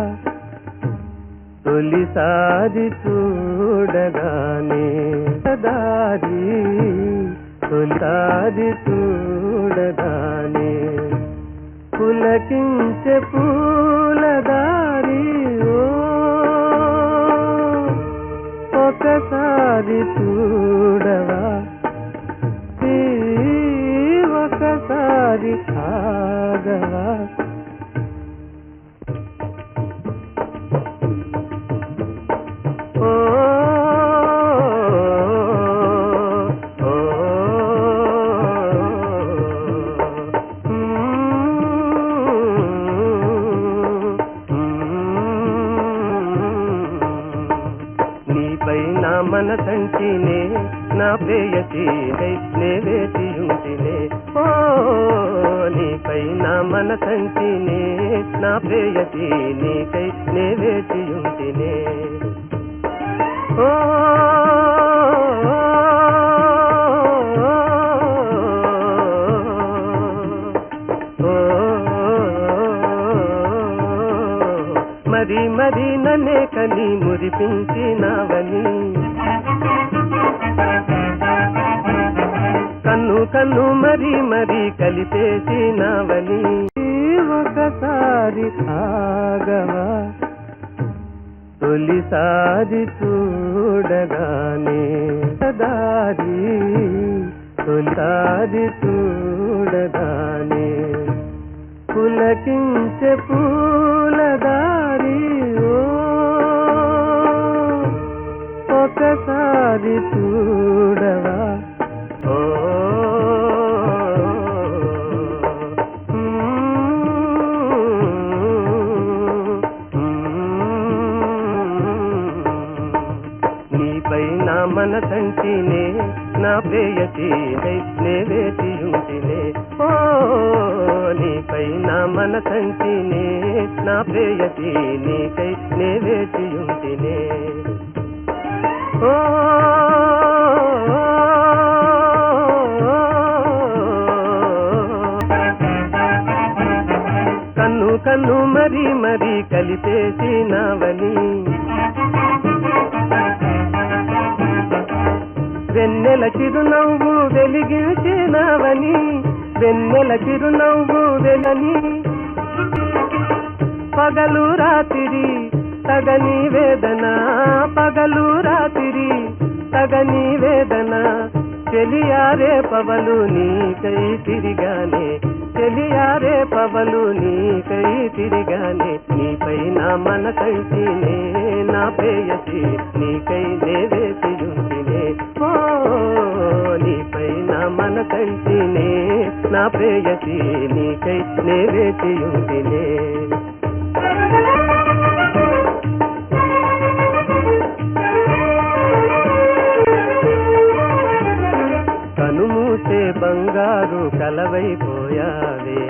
Speaker 1: తొలిసారి చూడగానే దారి, తొలిసారి చూడగానే పులకించే పూలదారి, ఓ ఒకసారి చూడవా ఒకసారి ఆగవా మనసంటినే నా ప్రేయసీనై నే వేచియుంటినే, ఓ నీపై నా మనసంటినే నా ప్రేయసీ నీకై నే వేచియుంటినే, ఓ మరి మరి నన్నే కని మురిపించినావని, కన్ను కన్ను మరి మరి కలిపేసినావని, ఒకసారి ఆగవా తొలిసారి చూడగానే దారి, తొలిసారి చూడగానే పులకించే పూలదారి, ఓ ఒకసారి చూడవా ఓ నీపై నా మనసంటినే నా ప్రేయసీనై నే వేచియుంటినే, ఓ నీపై నా మనసంటినే నా ప్రేయసీ నీకై నే వేచియుంటినే, ఓ కన్ను కన్ను మరి మరి కలిపేసినావని, వెన్నెల చిరునవ్వు వెలిగించినావని, వెన్నెల చిరునవ్వు వెలని, పగలు రాత్రి తగని వేదన, పగలు రాత్రి తగని వేదన, చెలియారే పవలు నీకై తిరిగానే, చెలియారే పవలు నీకై తిరిగానే, నీపై నా మనసంటినే నా ప్రేయసీ నీకై నే వేచియుంటినే, ఓ నీపై నా మనసంటినే నా ప్రేయసీ నీకై నే వేచియుంటినే, కనుమూసే బంగారు కలవైపోయావే,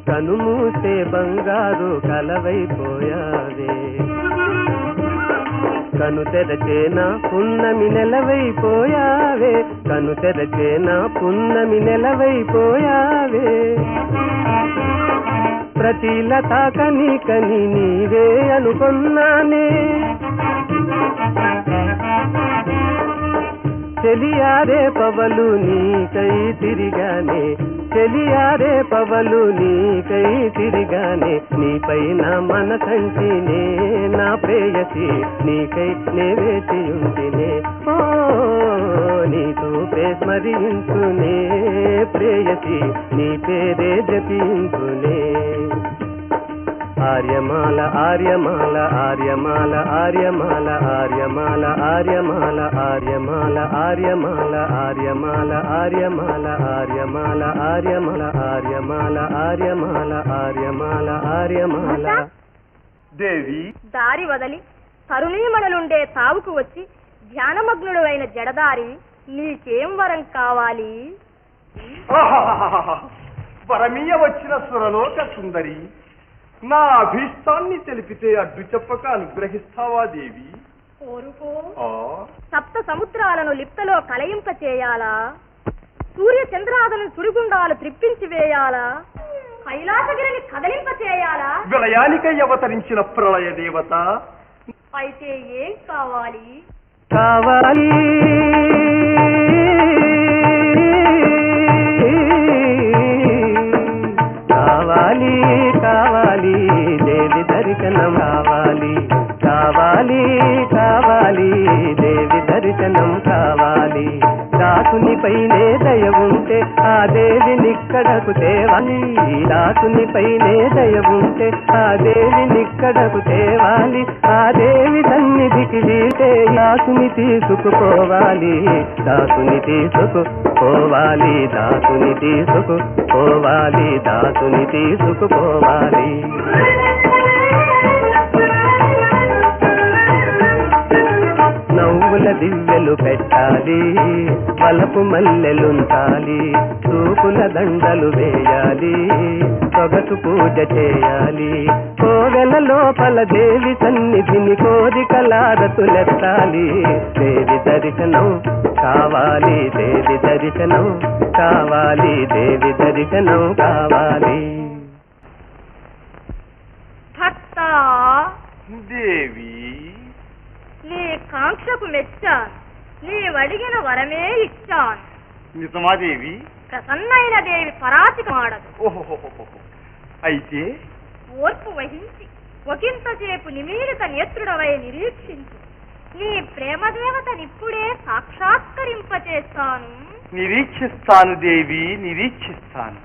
Speaker 1: కనుమూసే బంగారు కలవైపోయావే, కను తెరచేనా పున్నమి నెలవైపోయావే, కను తెరచేనా పున్నమి నెలవైపోయావే, ప్రతి లతా కని కని నీవే అనుకున్నానే, చెలియారే పవలు నీకై తిరిగానే చెలియారే పవలు నీకై తిరిగానే నీపైన మనసంటినే నా ప్రేయసి నీకై నే వేచియుంటినే ఓ నీ చూపే స్మరించునే ప్రేయసి నీ పేరే జపించునే ఆర్యమాల ఆర్యమాల ఆర్యమాల ఆర్యమాల ఆర్యమాల ఆర్యమాల ఆర్యమాల ఆర్యమాల ఆర్యమాల ఆర్యమాల ఆర్యమాల ఆర్యమాల ఆర్యమాల ఆర్యమాల ఆర్యమాల ఆర్యమాల
Speaker 5: దేవి
Speaker 2: దారి వదలి తరుణీమణులుండే తావుకు వచ్చి ధ్యానమగ్నుడు అయిన జడదారి నీకేం వరం కావాలి?
Speaker 5: వరమీయ వచ్చిన సురలోక సుందరి నా అభీష్టాన్ని తెలిపితే అడ్డు చెప్పక అనుగ్రహిస్తావా దేవి?
Speaker 2: కోరుకో. సప్త సముద్రాలను లిప్తలో కలయింప చేయాలా? సూర్య చంద్రాదులను సుడిగుండాలు త్రిప్పించి వేయాలా? కైలాసగిరిని కదలింప చేయాలా?
Speaker 5: విలయానికై అవతరించిన ప్రళయ దేవత
Speaker 2: అయితే ఏం కావాలి?
Speaker 1: కావాలి కావాలి కావాలి దేవి దర్శనం కావాలి కావాలి కావాలి దేవి దర్శనం కావాలి దాసునిపైనే దయ ఉంటే ఆ దేవినిక్కడకు తేవాలి దాసునిపైనే దయ ఉంటే ఆ దేవినిక్కడకు తేవాలి ఆ దేవి సన్నిధికి వెళ్తే దాసుని తీసుకుపోవాలి దాసుని తీసుకుపోవాలి దాసుని తీసుకుపోవాలి దాసుని తీసుకుపోవాలి నవ్వుల దివ్యలు పెట్టాలి వలపు మల్లెలుంచాలి చూపుల దండలు వేయాలి సొగసు పూజ చేయాలి కోవెల లోపల దేవి సన్నిధిని కోరికలారతులెత్తాలి దేవి దర్శనం కావాలి దేవి దర్శనం కావాలి దేవి దర్శనం కావాలి
Speaker 2: భక్త
Speaker 5: దేవి
Speaker 2: నీ కాంక్షకు మెచ్చాను నీవడిగిన వరమే ఇచ్చాను
Speaker 5: నిజమా దేవి?
Speaker 2: ప్రసన్నైన దేవి పరాచికమాడదు.
Speaker 5: ఓహో అయితే
Speaker 2: ఓర్పు వహించి ఒకంతసేపు నిమీలిత నేత్రుడవై నిరీక్షించు నీ ప్రేమదేవతనిప్పుడే సాక్షాత్కరింపచేస్తాను.
Speaker 5: నిరీక్షిస్తాను దేవి నిరీక్షిస్తాను.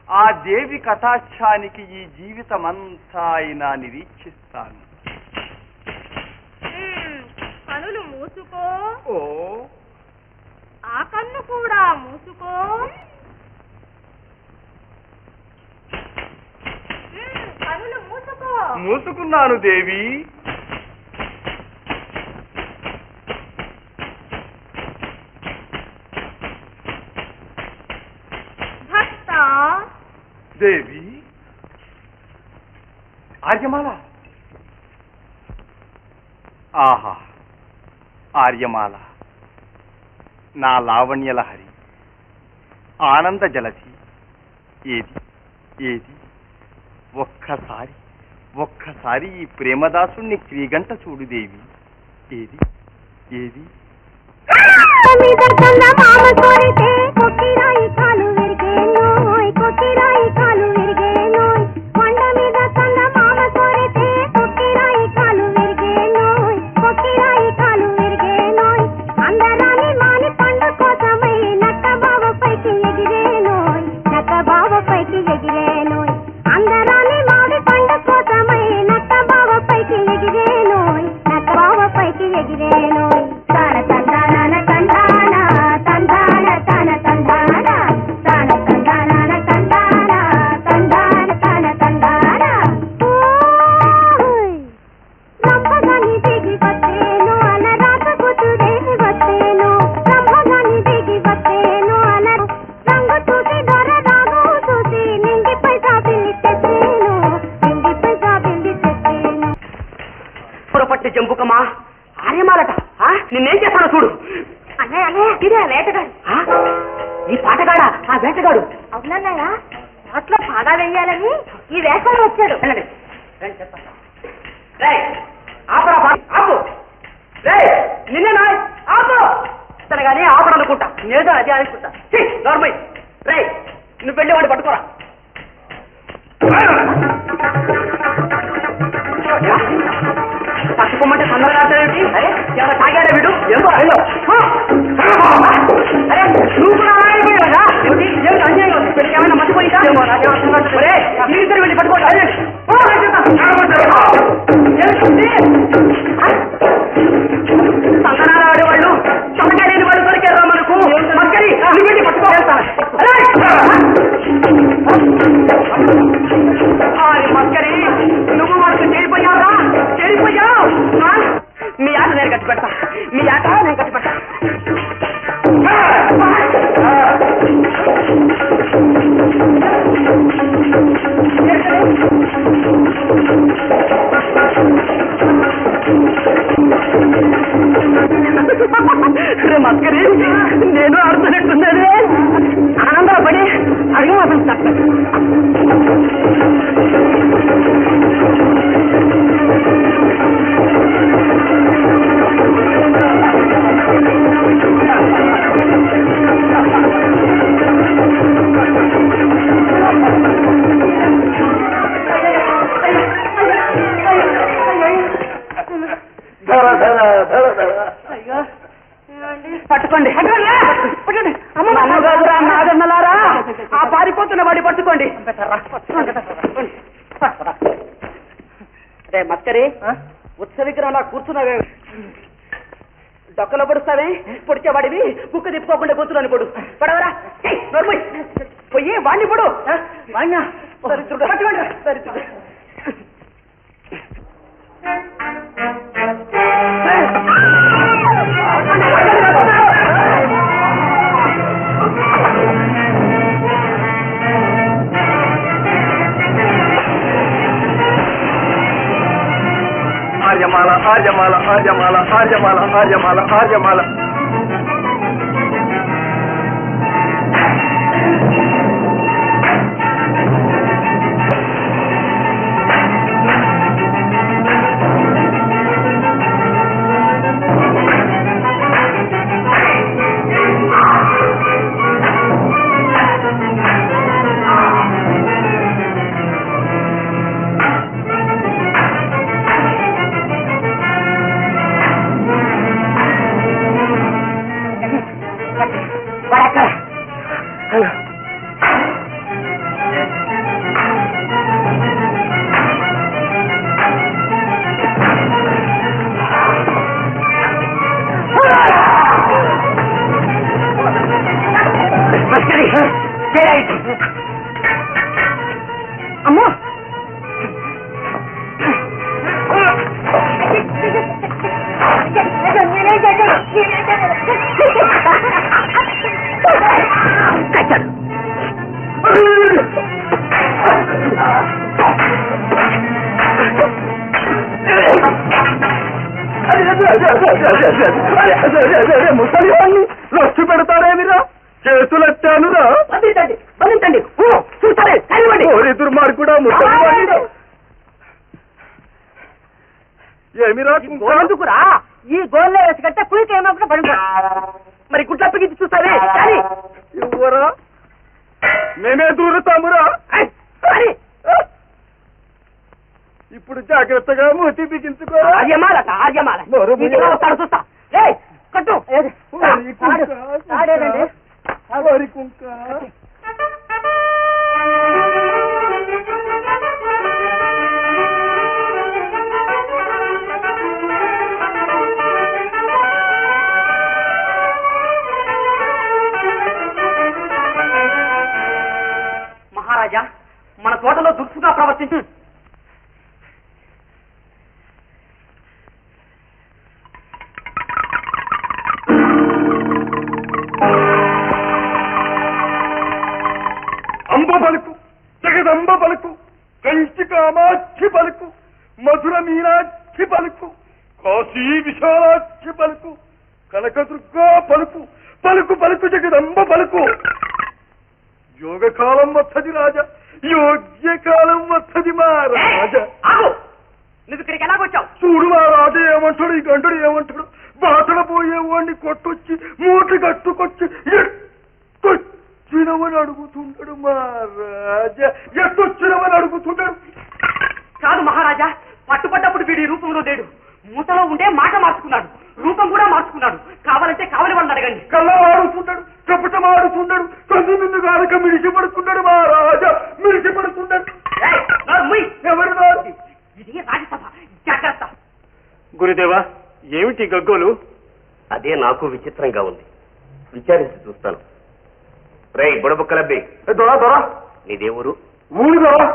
Speaker 5: ఆ దేవి కటాక్షానికి ఈ జీవితమంతా అయినా నిరీక్షిస్తాను.
Speaker 2: కనులు మూసుకో.
Speaker 5: ఓ
Speaker 2: ఆ కన్ను కూడా మూసుకో. కనులు మూసుకో.
Speaker 5: మూసుకున్నాను దేవి.
Speaker 2: భక్త
Speaker 5: దేవి ఆర్యమాల. ఆహా ఆర్యమాల నా లావణ్యలహరి ఆనంద జలధి ఏది ఏది ఒక్కసారి ఈ ప్రేమదాసుణ్ణి క్రీగంట చూడు దేవి. ఏది ఏది
Speaker 6: జంబుకమ్మా ఆర్యమాలట నిన్నేం చేస్తానో చూడు.
Speaker 2: అన్నయ్య అన్నయ్య ఇదే వేటగాడు.
Speaker 6: ఈ పాటగాడా ఆ వేటగాడు?
Speaker 2: అవునన్నయ్య నోట్లో పాగా వెయ్యాలని ఈ వేషంలో వచ్చాడు.
Speaker 6: నిన్నే ఆపు అనుకుంటా నేను అదే అనుకుంటా నార్మల్ రై నువ్వు వెళ్ళి వాడు పట్టుకోరా పట్టుకోమంటే తొందరగా ఏమిటి అరే ఎవరు తాగాడా వీడు ఏమో అయ్యో అరే నువ్వు కూడా అయిపోయావా ఏమిటి ఏమిటి అన్యాయం ఏమైనా మర్చిపోయిందా మీరిద్దరు వెళ్ళి పట్టుకోండి సంగనాలు ఆడేవాళ్ళు చొక్కగా లేని వాళ్ళు దొరికారా మనకు మక్కరి నువ్వు వెళ్ళి పట్టుకోగలుగుతాను మక్కరి నువ్వు మనకు చేరిపోయావురా చేరిపోయావు మీ ఆట నేను కట్టి పెడతా మీ ఆట నేను కట్టి పెడతా మస్కరి నేను ఆడుతున్నట్టుందే ఆనందపడి అడిగి అసలు తప్పదు పట్టుకోండి అమ్మగారు నాగన్నలారా ఆ పారిపోతున్న వాడి పట్టుకోండి రే మస్కరి ఉత్సవ విగ్రహంలా కూర్చున్నావే డొక్కలో పొడుస్తావే పొడిచేవాడివి కుక్క తిప్పుకోకుండా కూర్చున్నాను పొడు పడవరా నోర్మై పోయి వాడిని పొడు సరిత్రుడు పట్టుకోండి సరిత్రుడు
Speaker 5: ఆర్యమాల ఆర్యమాల ఆర్యమాల ఆర్యమాల ఆర్యమాల ఆర్యమాల
Speaker 6: అమ్మో
Speaker 5: ముసలివాణ్ణి లొచ్చు పెడతారేమిరా చేతులెత్తానురా
Speaker 6: బంధించండి చూస్తారే
Speaker 5: ఓరి దుర్మార్గుడా ముసలివాణ్ణి ఏమిరా
Speaker 6: గోందుకురా ఈ గోల్లో వేసి కట్టే కుయికి ఏమో పడుకో మరి గుడ్లప్పగించి చూస్తావే కానీ
Speaker 5: ఇవ్వరా మేమే దూరుతామురా ఇప్పుడు జాగ్రత్తగా మూతి బిగించుకో
Speaker 6: ఆర్యమాలట ఆర్యమాల వస్తాడు చూస్తా కట్టు
Speaker 5: వరి కుంక
Speaker 6: మహారాజా మన తోటలో దుర్సుగా ప్రవర్తించు
Speaker 5: అంబ పలుకు జగదంబ పలుకు కంచి కామాక్షి పలుకు మధుర మీనాక్షి పలుకు కాశీ విశాలాక్షి పలుకు కనకదుర్గా పలుకు పలుకు పలుకు జగదంబ పలుకు యోగకాలం వత్తది రాజా యోగ్యకాలం వత్తది మా రాజా
Speaker 6: నువ్వు ఇక్కడికి ఎలాగొచ్చావు
Speaker 5: చూడు మా రాజా ఏమంటాడు ఈ గంటడు ఏమంటాడు బాటల పోయేవాడిని
Speaker 7: వాడిని కొట్టొచ్చి మూట కట్టుకొచ్చి ఎట్టొచ్చినవని అడుగుతుంటాడు మహారాజా, ఎట్టొచ్చినవని అడుగుతుంటాడు.
Speaker 6: కాదు మహారాజా, పట్టుపడ్డప్పుడు వీడి రూపంలో లేడు. మూటలో ఉండే మాట మార్చుకున్నాడు, రూపం కూడా మార్చుకున్నాడు. కావాలంటే కావలి వాళ్ళని అడగండి.
Speaker 7: కళ్ళ ఆడుతుంటాడు, కపటం ఆడుతుంటాడు, కన్ను నిన్ను కాలక మిడిసి పడుతున్నాడు మహారాజా, మిడిసి పడుతున్నాడు.
Speaker 6: ఏయ్, నోరు మూయ్.
Speaker 7: ఎవరు వారు?
Speaker 6: ఇది రాజ్యసభ, జాగ్రత్త.
Speaker 7: గురుదేవా, ఏమిటి గగ్గోలు?
Speaker 1: అదే నాకు విచిత్రంగా ఉంది. విచారించి చూస్తాను. రే బుడబుక్కలబ్బి,
Speaker 7: దొరా దొరా,
Speaker 1: నీదేవురు?
Speaker 7: ఊరు దొరా,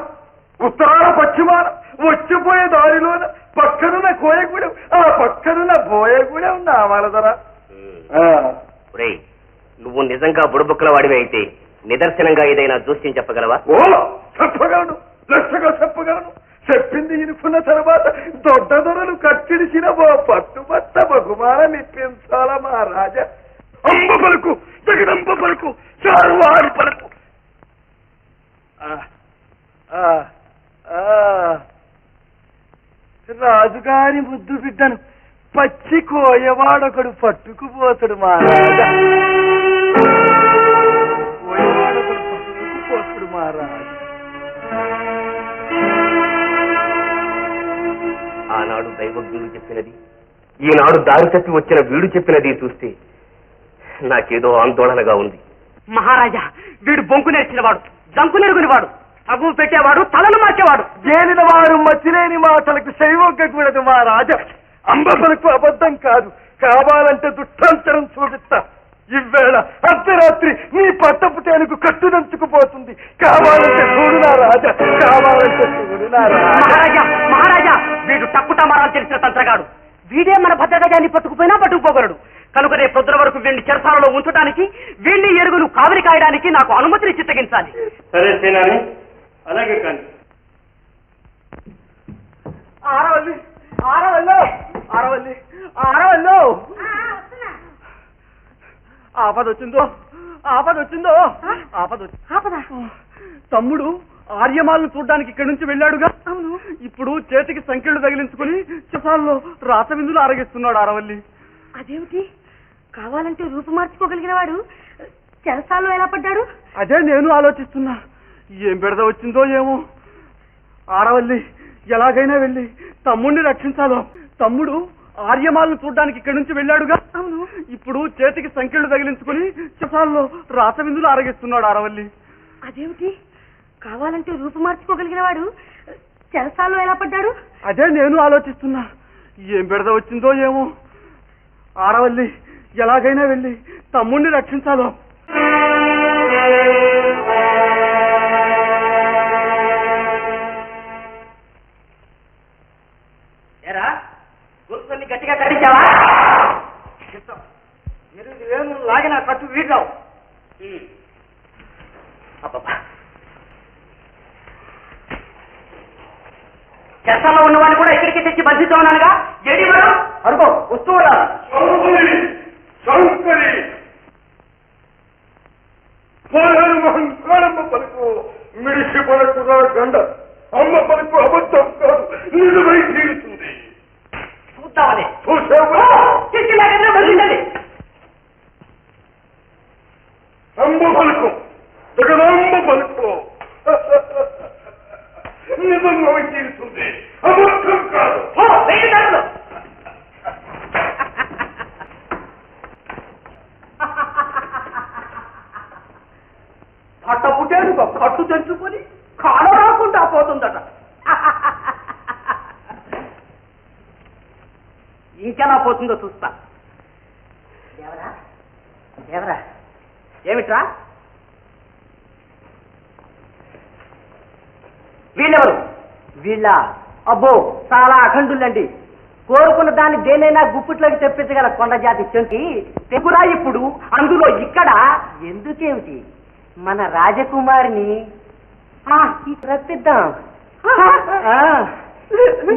Speaker 7: ఉత్తరాల పశ్చిమాన వచ్చిపోయే దారిలోన పక్కనున్న కోయగూడెం, ఆ పక్కనున్న బోయగూడెం నామాల దొరా.
Speaker 1: రే, నువ్వు నిజంగా బుడబుక్కల వాడివి అయితే నిదర్శనంగా ఏదైనా జోస్యం చెప్పగలవా?
Speaker 7: ఓ చెప్పగలను, లక్షగా చెప్పగలను. చెప్పింది ఇనుకున్న తర్వాత దొడ్డ దొరలు కట్టిడిచిన ఓ పట్టుబట్ట బహుమానం ఇప్పించాల మహారాజా. అంబ పలుకు, జగదంబ పలుకు, చారువారి పలుకు. రాజుగారి ముద్దు బిడ్డను పచ్చి కోయవాడొకడు పట్టుకుపోతాడు మహారాజా, కోయవాడొకడు పట్టుకుపోతాడు మహారాజా.
Speaker 1: ఆనాడు దైవజ్ఞుడు చెప్పినది, ఈనాడు దారి తప్పి వచ్చిన వీడు చెప్పినది చూస్తే నాకేదో ఆందోళనగా ఉంది.
Speaker 6: మహారాజా, వీడు బొంకు నేర్చినవాడు, జంకు నెరుగునివాడు, తగు పెట్టేవాడు, తలను మార్చేవాడు.
Speaker 7: ఏలిన వారు మతిలేని మాటలకు శైవొగ్గకూడదు మహారాజా. అంబపలకు అబద్ధం కాదు, కావాలంటే దుష్టాంతరం చూపిస్తా. ఇవ్వేళ అర్ధరాత్రి నీ పట్టపు తేనుకు కట్టుదంచుకుపోతుంది. కావాలంటే చూడునా రాజా, కావాలంటే చూడునా రాజా.
Speaker 6: మహారాజా, మహారాజా, వీడు టక్కుటమారాలు తెలిసిన తంత్రగాడు. వీడే మన భద్రగజాన్ని పట్టుకుపోయినా పట్టుకుపోగలడు. కనుక రేపు పొద్దున వరకు వీడిని చెరసాలలో ఉంచడానికి, వీడిని ఎరుగులు కావిరి కాయడానికి నాకు అనుమతిని చిత్తగించాలి.
Speaker 7: సరే సేనాని, అలాగే కానీ. ఆరవల్లి, ఆరవల్లో, ఆరవల్లి, ఆరవల్లో. ఆపదొచ్చిందో, ఆపదొచ్చిందో, ఆపదొచ్చి తమ్ముడు ఆర్యమాలను చూడ్డానికి ఇక్కడి నుంచి వెళ్ళాడుగా.
Speaker 2: అవును.
Speaker 7: ఇప్పుడు చేతికి సంఖ్యలు తగిలించుకుని చిసాల్లో రాసవిందులు ఆరగిస్తున్నాడు ఆరవల్లి.
Speaker 2: అదేమిటి, కావాలంటే రూపు మార్చుకోగలిగిన వాడు చెరసాల్లో ఎలా పడ్డాడు?
Speaker 7: అదే నేను ఆలోచిస్తున్నా. ఏం బెడద వచ్చిందో ఏమో. ఆరవల్లి ఎలాగైనా వెళ్ళి తమ్ముడిని రక్షించాలో. తమ్ముడు ఆర్యమాలను చూడ్డానికి ఇక్కడి నుంచి వెళ్ళాడుగా.
Speaker 2: అవును.
Speaker 7: ఇప్పుడు చేతికి సంఖ్యలు తగిలించుకుని చిసాల్లో రాసవిందులు ఆరగిస్తున్నాడు ఆరవల్లి.
Speaker 2: అదేమిటి, కావాలంటే రూపు మార్చుకోగలిగిన వాడు చెరసాల్లో ఎలా పడ్డాడు?
Speaker 7: అదే నేను ఆలోచిస్తున్నా. ఏం బెడద వచ్చిందో ఏమో. ఆరవల్లి ఎలాగైనా వెళ్ళి తమ్ముడిని రక్షించాలో.
Speaker 6: ఏరా, గుర్తుని గట్టిగా కట్టించావా?
Speaker 7: నేను లాగిన కట్టు వీడ్రావు.
Speaker 6: అబ్బబ్బా, చెరసాల్లో ఉన్నవాడిని కూడా ఇక్కడికి తెచ్చి బంధించామన్నానుగా. ఏడి వాడు?
Speaker 7: అరుగో వస్తూ మహంకారమ్మ పలుకు మిడిసి పలుకురా గండ. అమ్మ పలుకు అబద్ధం కాదు, నిజమై తీరుతుంది.
Speaker 6: చూద్దామని
Speaker 7: చూసావా?
Speaker 6: బంధించండి.
Speaker 7: అమ్మ పలుకు, జగదమ్మ పలుకు నిజంగా తీరుతుంది, అబద్ధం కాదు.
Speaker 6: పట్టపుటేను కట్టు తెంచుకొని కాడ రాకుండా పోతుందట. ఇంకెలా పోతుందో చూస్తా. ఎవరా ఏమిట్రా? వీళ్ళెవరు? వీళ్ళ అబ్బో చాలా అఖండులండి. కోరుకున్న దాన్ని దేనైనా గుప్పిట్లోకి తెప్పించగల కొండ జాతి చెంకి తెగురా. ఇప్పుడు అందులో ఇక్కడ ఎందుకేమిటి, మన రాజకుమారిని రప్పిద్దాం.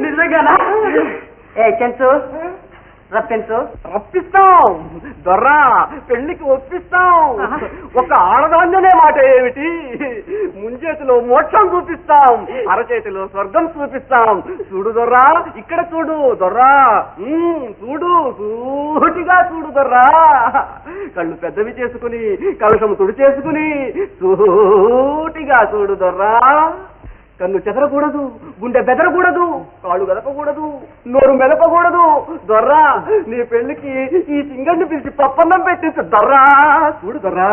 Speaker 6: నిజంగానా? ఏ చెంచు, రప్పించు.
Speaker 7: రప్పిస్తాం దొర్రా, పెళ్లికి ఒప్పిస్తాం. ఒక ఆడదాన్యనే మాట ఏమిటి, ముంచేతిలో మోక్షం చూపిస్తాం, అరచేతిలో స్వర్గం చూపిస్తాం. చూడు దొర్రా, ఇక్కడ చూడు దొర్రా, చూడు, సూటిగా చూడు దొర్రా. కళ్ళు పెద్దవి చేసుకుని, కలశం తుడి చేసుకుని సూటిగా చూడు దొర్రా. కన్ను చెదరకూడదు, గుండె బెదరకూడదు, కాళ్ళు గదపకూడదు, నోరు మెదపకూడదు. దొర్రా, నీ పెళ్లికి ఈ సింగర్ని పిలిచి పప్పన్నం పెట్టించు దొర్రా. చూడు దొర్రా,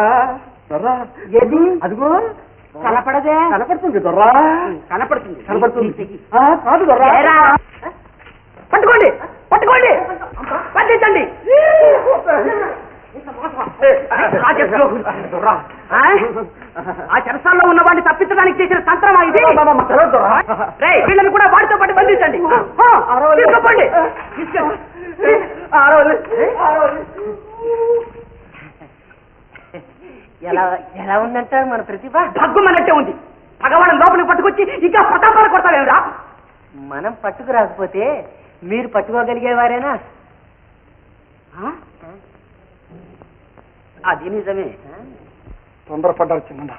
Speaker 7: దొర్రా ఏది అదిగో
Speaker 6: కనపడదే.
Speaker 7: కనపడుతుంది దొర్రా,
Speaker 6: కనపడుతుంది
Speaker 7: కనపడుతుంది. కాదు దొర్రా,
Speaker 6: పట్టుకోండి పట్టుకోండి పట్టించండి. ఆ చెరసాల్లో ఉన్న వాడిని తప్పించడానికి చేసిన తంత్రమా ఇది? వీళ్ళని కూడా వాడితో పాటు బంధించండి. తీసుకోండి. ఎలా ఎలా ఉందంటారు మన ప్రతిభ? భగ్గుమన్నట్టే ఉంది. భగవాన్ లోపలికి పట్టుకొచ్చి ఇంకా ప్రతాపాలు కొడతావేమిరా? మనం పట్టుకు రాకపోతే మీరు పట్టుకోగలిగేవారేనా? అది నిజమే.
Speaker 8: తొందరపడ్డారు చిన్న,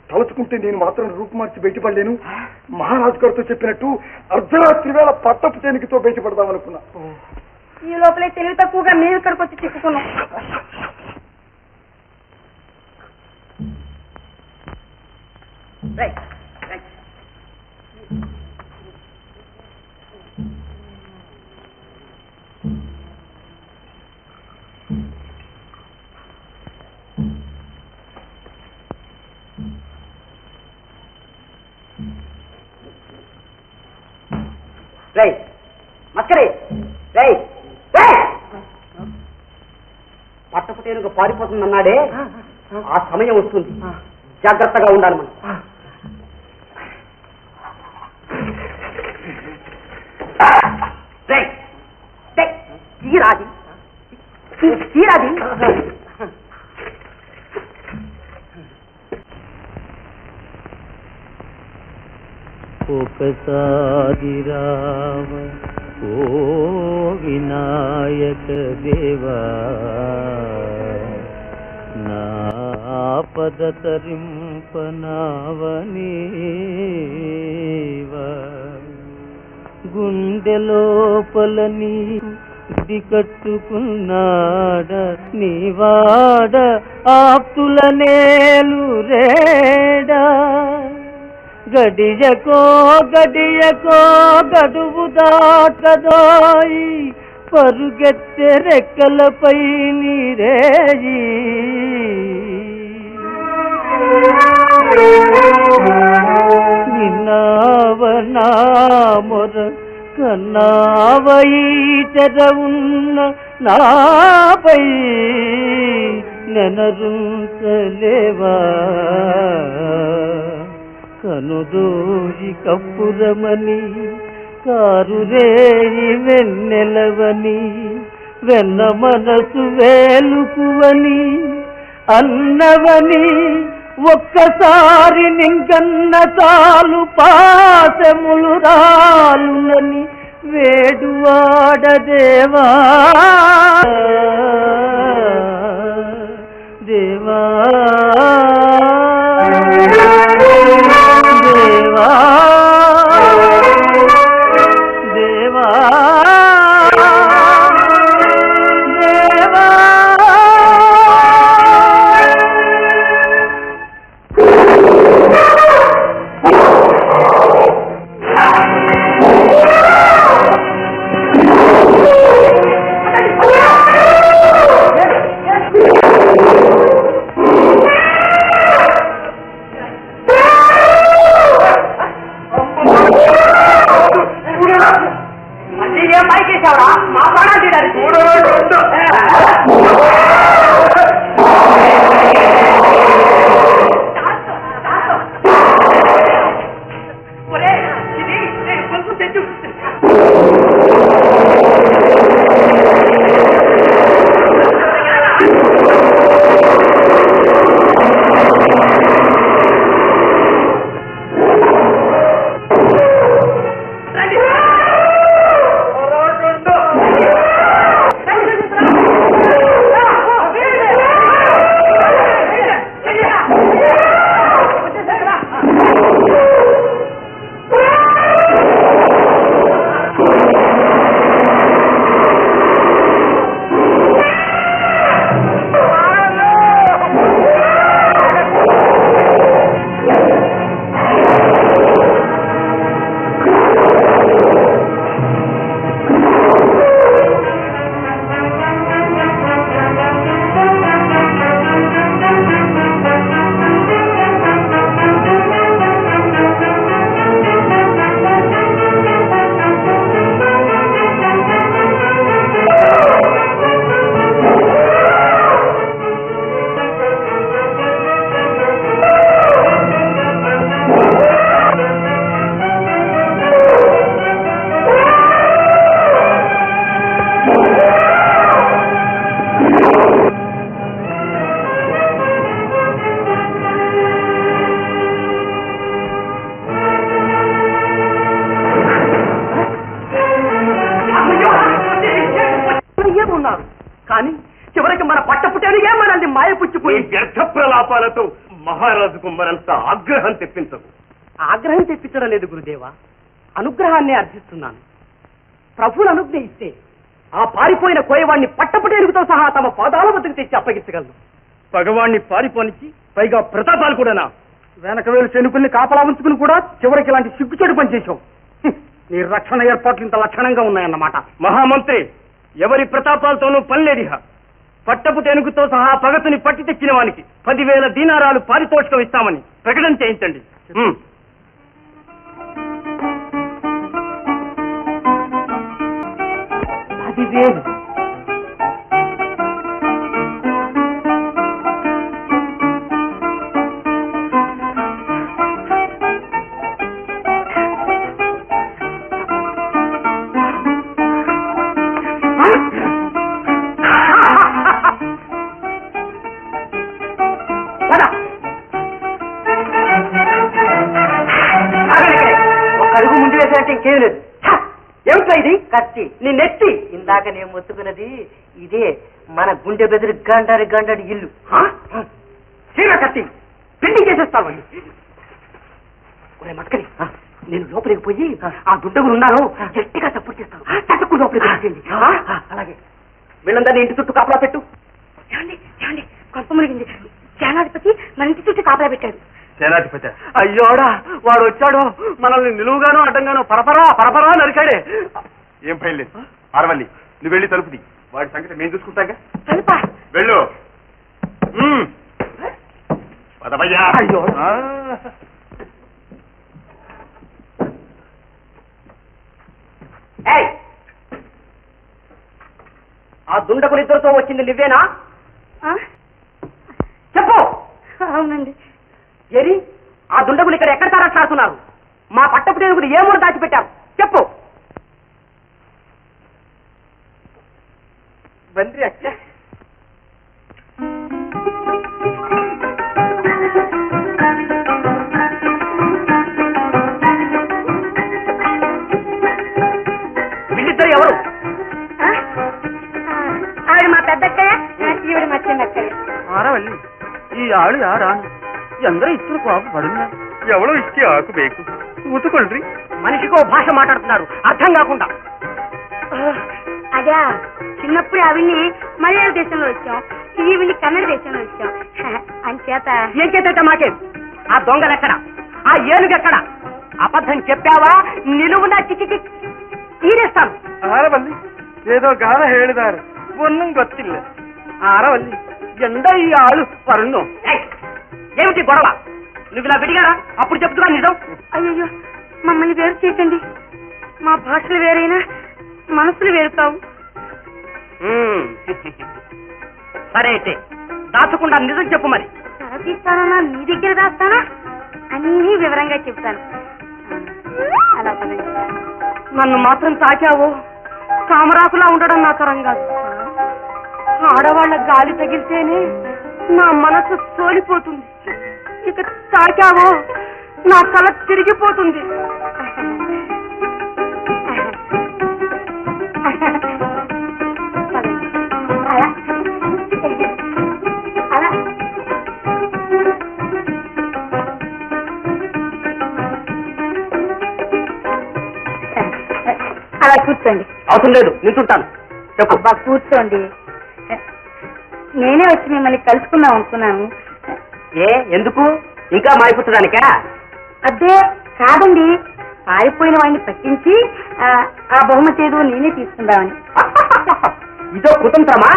Speaker 8: తలుచుకుంటే నేను మాత్రం రూపు మార్చి బయటపడలేను. మహారాజు గారితో చెప్పినట్టు అర్ధరాత్రి వేళ పట్టపు తేనికతో బయటపడదాం అనుకున్నా.
Speaker 2: ఈ లోపలే తెలివి తక్కువగా మేము ఇక్కడికి వచ్చి చిక్కుకున్నాం.
Speaker 6: పట్టపు తేనుగా పారిపోతుందన్నాడే, ఆ సమయం వస్తుంది. జాగ్రత్తగా ఉండాలి మనం. తీరాది తీరాది.
Speaker 9: ఒకసారి రామ ఓ వినాయక దేవా, నా పద తరింపనావనీవా, గుండెలోపల నీ కట్టుకున్నాడ నీవాడ ఆప్తుల నేలు రేడా, గడియకో గడియకో గడువు దాటదోయి, పరుగెత్తె రెక్కలపై నీరేయి, నిన్నావనా మొర కన్నావైచర ఉన్న నాపై నెనరుంచలేవా, కనుదోయి కప్పురమని కారురేయి వెన్నెలవని, వెన్న మనసు వేలుకువని అన్నవని, ఒక్కసారి నింకన్న చాలు పాశములు రాలునని వేడువాడదేవా దేవా దేవా దేవా దేవా.
Speaker 6: ఉన్నటువంటి మన పట్టపుటేనుగే మనల్ని మాయపుచ్చుకుని
Speaker 1: వ్యర్థ ప్రలాపాలతో మహారాజుకు మరంత ఆగ్రహం తెప్పించవు.
Speaker 6: ఆగ్రహం తెప్పించడం లేదు గురుదేవా, అనుగ్రహాన్ని అర్థిస్తున్నాను. ప్రభువులు అనుజ్ఞ ఇస్తే ఆ పారిపోయిన కోయవాణ్ణి పట్టపుటేనుగుతో సహా తమ పాదాల వద్దకు తెచ్చి అప్పగించగలను.
Speaker 4: పగవాణ్ణి పారిపోనిచ్చి పైగా ప్రతాపాలు కూడానా? వెనక వేలు చెనుకుల్ని కాపలా ఉంచుకుని కూడా చివరికి ఇలాంటి సిగ్గుచెడు పనిచేశావు. నీ రక్షణ ఏర్పాట్లు ఇంత లక్షణంగా ఉన్నాయన్నమాట. మహామంత్రి, ఎవరి ప్రతాపాలతోనూ పనిలేదిహ. పట్టపు తెనుగుతో సహా పగతుని పట్టి తెచ్చిన వానికి 10,000 దీనారాలు పారితోషికం ఇస్తామని ప్రకటన చేయించండి.
Speaker 6: 10,000 అడుగు ముందు వేసినట్టు ఇంకేం లేదు. ఏమిటా ఇది? కత్తి. నీ నెత్తి. ఇందాక నేను మొత్తుకున్నది ఇదే, మన గుండె బెదిరి గంటడి గంటడి ఇల్లు. చీర కత్తి పిండి చేసేస్తాను. మట్కని నేను లోపలికి పోయి ఆ దుడ్డగులు ఉన్నారో గట్టిగా సపోర్ట్ చేస్తాను. చటుకు లోపలికి వెళ్ళండి. అలాగే వీళ్ళందరినీ ఇంటి చుట్టూ కాపలా పెట్టు.
Speaker 2: కొంప మునిగింది. సేనాధిపతి మన ఇంటి చుట్టూ కాపలా పెట్టాడు.
Speaker 4: సేనాధిపతి
Speaker 6: అయ్యోడా, వాడు వచ్చాడు, మనల్ని నిలువుగాను అడ్డంగాను పరపరా పరపరా నరికాడే.
Speaker 5: ఏం భయం లేదు. ఆరవల్లి, నువ్వు వెళ్ళి తలుపుది. వాడి సంగతి మేము చూసుకుంటాగా.
Speaker 2: తలుపా?
Speaker 5: వెళ్ళు. పదవయ్యా.
Speaker 6: అయ్యో, ఆ దుండకులిద్దరితో వచ్చింది నువ్వేనా? చెప్పు.
Speaker 2: అవునండి.
Speaker 6: ఏరి ఆ దుండగులు ఇక్కడ ఎక్కడ తరట్లాడుతున్నారు? మా పట్టపుటేనుగులు ఏ మూడు దాచిపెట్టారు? చెప్పు. బంద్రి అక్క వీళ్ళిద్దరు ఎవరు?
Speaker 2: ఆవిడ మా పెద్దక్కయ్య, ఈవిడ మా చిన్నక్కయ్య.
Speaker 4: ఆరవల్లి, ఈ ఆಳು ಯಾರಾನು ಎಂದ್ರೆ ಇಷ್ಟು ಪಾಪ ಬಡನ್ನ ఎవడో ఇచ్చి ఆకు బేకు ఊతుకొల్రి.
Speaker 6: మనిషికో భాష మాట్లాడుతున్నారు అర్థం కాకుండా.
Speaker 2: అదే చిన్నప్పుడు ఆవిడ్ని మలయాళ దేశంలో వచ్చాం, ఈవిడ్ని కన్నడ దేశంలో వచ్చాం. అంచేత
Speaker 6: ఏం చేత మాకే? ఆ దొంగలెక్కడ? ఆ ఏనుగెక్కడ? అబద్ధం చెప్పావా నిలువున చిచికి తీరేస్తాను.
Speaker 4: ಆರವಲ್ಲಿ ఏదో గాన ಹೇಳಿದಾರೆ ఒన్నం ಗೊತ್ತಿಲ್ಲ. ఆరవల్లి ఎండ ఈ ఆಳು పరుణ్ణు.
Speaker 6: ఏమిటి గొడవ? నువ్వు ఇలా విడిగారా? అప్పుడు చెప్తున్నా నిజం.
Speaker 2: అయ్యో, మమ్మల్ని వేరు చేయకండి. మా భాషలు వేరైనా మనసులు వేరు కావు.
Speaker 6: సరే అయితే దాచకుండా నిజం చెప్పు. మరి
Speaker 2: తీస్తానా, నీ దగ్గర దాస్తానా? అన్నీ వివరంగా చెప్తాను. అలా పదండి.
Speaker 6: నన్ను మాత్రం తాకావు. కామరాకులా ఉండడం నా తరం కాదు. ఆడవాళ్ళ గాలి తగిలితేనే నా మనసు సోలిపోతుంది. ఇక తాకావో నా తల తిరిగిపోతుంది.
Speaker 2: అలా కూర్చోండి.
Speaker 6: అవసరం లేదు, నిల్చుంటాను. చెప్పు.
Speaker 2: అబ్బా కూర్చోండి. నేనే వచ్చి మిమ్మల్ని కలుసుకుందాం అనుకున్నాను.
Speaker 6: ఏ ఎందుకు? ఇంకా మారిపుచ్చడానికా?
Speaker 2: అదే కాదండి, పారిపోయిన వాడిని పట్టించి ఆ బహుమతి ఏదో నేనే తీసుకుందామని.
Speaker 6: ఇదో కుతంత్రమా?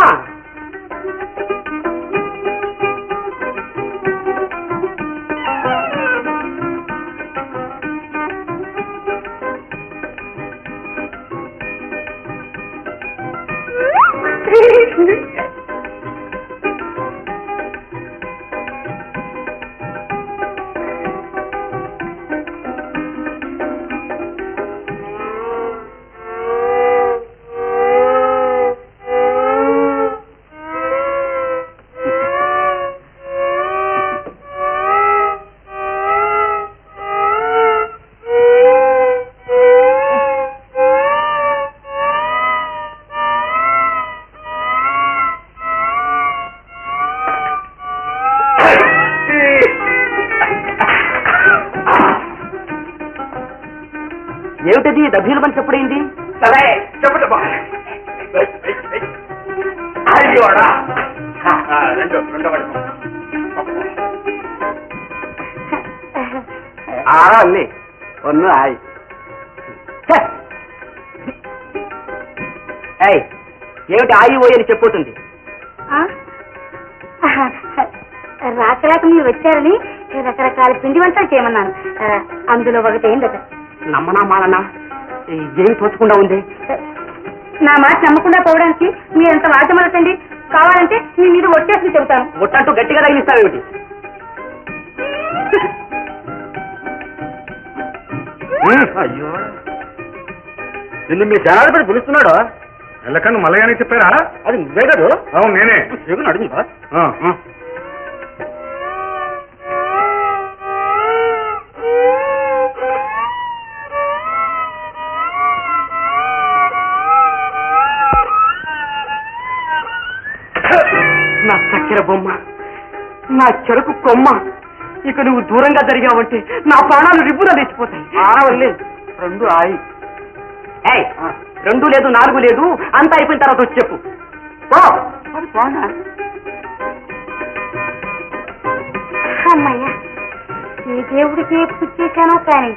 Speaker 6: ఏమిటది దభీలు మన చెప్పుడైంది?
Speaker 1: సరే చెప్పండి బా. అయ్యోడా రెండో పడుకో.
Speaker 7: అన్నీ ఒన్ను హాయ్.
Speaker 6: ఏమిటి ఆయి ఓయి అని చెప్పబోతుంది?
Speaker 2: రాక రాక మీరు వచ్చారని రకరకాల పిండి వంటలు చేయమన్నాను. అందులో ఒకటి ఏంటట.
Speaker 6: నమ్మనా మాలనా ఏం తోచకుండా ఉంది.
Speaker 2: నా మాట నమ్మకుండా పోవడానికి మీరంత వాటమలకండి. కావాలంటే మీ మీద ఒట్టేసి చెబుతాను.
Speaker 6: ఒట్టంటూ గట్టిగా తగిలిస్తావేమిటి?
Speaker 4: అయ్యో నిన్ను మీ జనాధిపతి పిలుస్తున్నాడు. ఎల్లకన్ను మల్లయ్యని చెప్పారా? అది నువ్వే కదా? అవును నేనే. అడిగిందా?
Speaker 6: నా చక్కెర బొమ్మ, నా చెరుకు కొమ్మ, ఇక నువ్వు దూరంగా జరిగావంటే నా ప్రాణాలు రిబ్బున లేచిపోతాయి.
Speaker 7: రెండు హాయ్.
Speaker 6: 2 లేదు 4 లేదు, అంతా అయిపోయిన తర్వాత వచ్చి చెప్పు.
Speaker 2: అమ్మయ్యా, ఈ దేవుడికి ఏ పూజ చేశానో కానీ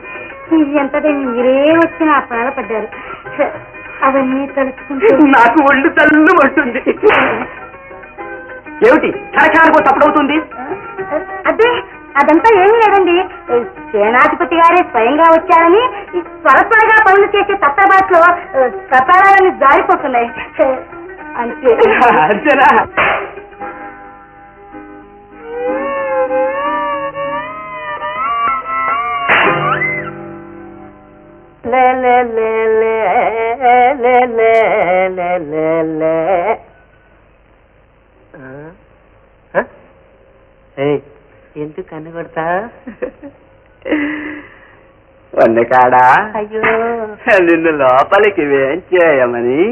Speaker 2: ఎంతటి మీరే వచ్చి నా ప్రాణపడ్డారు. అవన్నీ తలుచుకుంటే
Speaker 6: నాకు ఒళ్ళు తల్లు పడుతుంది. ఏమిటి క్షణక్షణానికి తప్పుడవుతుంది?
Speaker 2: అదే అదంతా ఏమీ లేదండి. సేనాధిపతి గారే స్వయంగా వచ్చారని త్వరగా పనులు చేసే తత్తబాట్లో కపాలాలని జారిపోతున్నాయి అంతే.
Speaker 6: అంతేనా? ఎందుకు కన్ను కొడతా?
Speaker 7: కాడా
Speaker 6: అయ్యో,
Speaker 7: నిన్ను లోపలికి వేంచేయమని.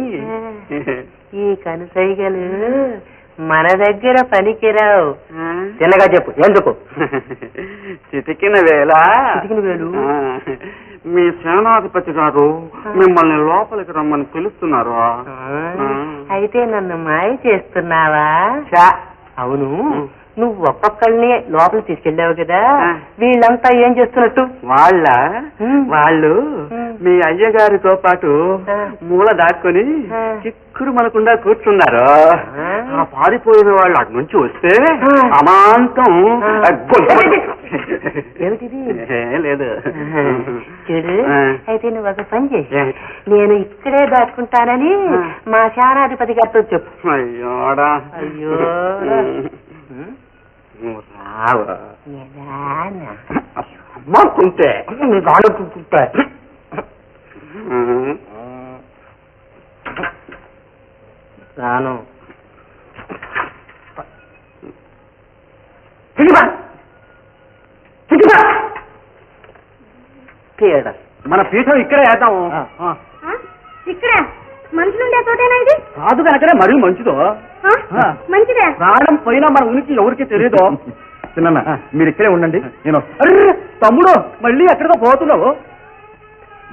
Speaker 6: ఈ కనుసైగలు మన దగ్గర పనికిరావు. చిన్నగా చెప్పు ఎందుకు?
Speaker 7: చితికిన వేళ మీ సేనాధిపతి గారు మిమ్మల్ని లోపలికి రమ్మని పిలుస్తున్నారు.
Speaker 6: అయితే నన్ను మాయ చేస్తున్నావా? అవును, నువ్వు ఒక్కొక్కళ్ళని లోపల తీసుకెళ్ళావు కదా, వీళ్ళంతా ఏం చేస్తున్నట్టు?
Speaker 7: వాళ్ళు మీ అయ్యగారితో పాటు మూల దాక్కుని చిక్కురు మనకుండా కూర్చున్నారు. ఆ పారిపోయిన వాళ్ళు అటు నుంచి వస్తే అమాంతం
Speaker 6: ఏమిటిది?
Speaker 7: లేదు.
Speaker 6: చూడు, అయితే నువ్వు ఒక పని చేసి నేను ఇక్కడే దాచుకుంటానని మా సేనాధిపతి గారితో చెప్పు.
Speaker 7: అయ్యోడా,
Speaker 6: అయ్యో
Speaker 7: అమ్మాకుంటే
Speaker 6: రానుకుంటా. రాను.
Speaker 4: మన పీఠం ఇక్కడే వేద్దాము.
Speaker 2: ఇక్కడ మనుషులుండే చోటేనా ఇది?
Speaker 4: కాదు కనుకనే మరీ మంచిదో.
Speaker 2: మంచిదే.
Speaker 4: ప్రాణం పోయినా మన ఉనికి ఎవరికి తెలియదు. చిన్న మీరు ఇక్కడే ఉండండి. నేను తమ్ముడు మళ్ళీ ఎక్కడికో పోతున్నావు.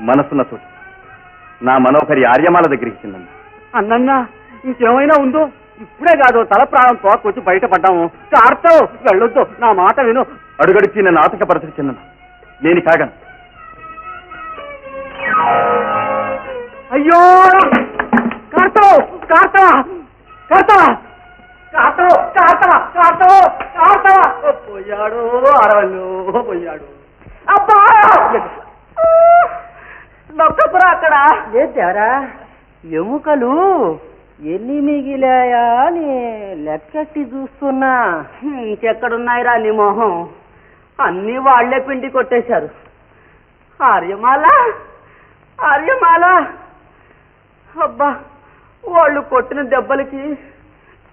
Speaker 5: మనసున్న చోటు నా మనోహరి ఆర్యమాల దగ్గరికి చిన్న.
Speaker 4: అన్నన్నా ఇంకేమైనా ఉందో? ఇప్పుడే కాదు తల ప్రాణం తోకొచ్చి బయటపడ్డాము. కార్తో వెళ్ళొద్దు, నా మాట విను.
Speaker 5: అడుగడికి నన్ను ఆటంక పరిస్థితి చిన్న నేను కాగను.
Speaker 4: అయ్యో కార్తో కార్తవా కార్తవా కార్తో కార్తవా కార్తవా కార్తవా పోయాడు. అరవల్లో పోయాడు.
Speaker 6: అబ్బా నొక్కపురా అక్కడ. లేదేవరా, ఎముకలు ఎన్ని మిగిలాయా అని లెక్కెట్టి చూస్తున్నా. ఇంకెక్కడున్నాయిరా నీ మొహం? అన్ని వాళ్లే పిండి కొట్టేశారు. ఆర్యమాల ఆర్యమాల, అబ్బా వాళ్ళు కొట్టిన దెబ్బలకి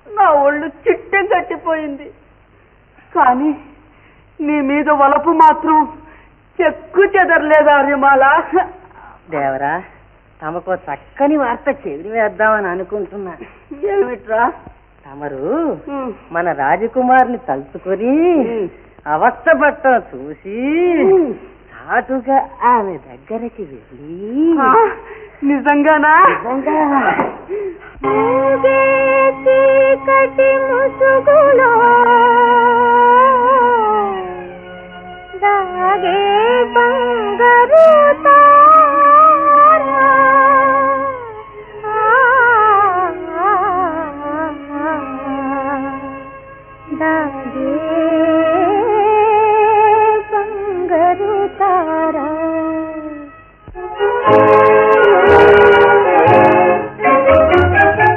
Speaker 6: నా ఒళ్ళు చిట్టెం కట్టిపోయింది. కానీ నీ మీద వలపు మాత్రం చెక్కు చెదరలేదు ఆర్యమాల. దేవరా, తమకు చక్కని వార్త చెవిని వేద్దామని అనుకుంటున్నా. ఏమిట్రా? తమరు మన రాజకుమారిని తలుచుకొని అవస్థపట్టం చూసి చాటుగా ఆమె దగ్గరికి వెళ్ళి
Speaker 3: నిజంగానా?
Speaker 2: చీకటి ముసుగులో దాగే బంగారు తారా దాగే బంగారు తారా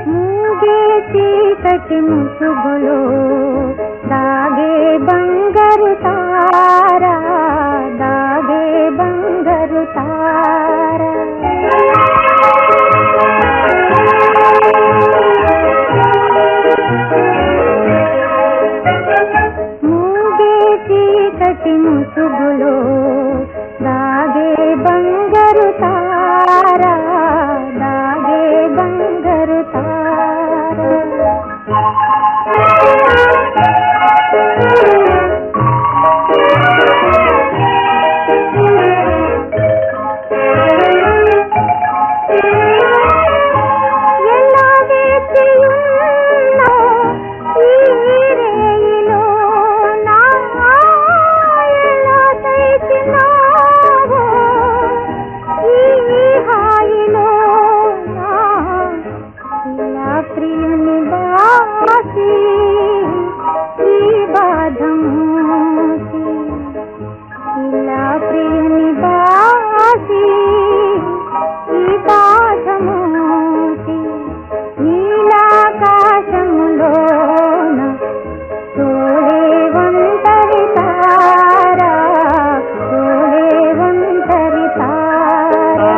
Speaker 2: మూగే చీకటి ముసుగులో దాగే బంగారు తారా దాగే బంగారు తారా మూగే చీకటి ముసుగులో దాగే బంగారు తారా దాగే బంగారు తారా ఎలా వేచియున్నా ఈ రేయిలో నా ఎలా తెచ్చినావో ఈ హాయిలో నా ఇలా ప్రియుని బాసి ఈ బాధమూసి ఇలా ప్రియుని బాసి ఈ బాధమూసి నీలాకాశములోన తోలే వంటరి తారా తోలే వంటరి తారా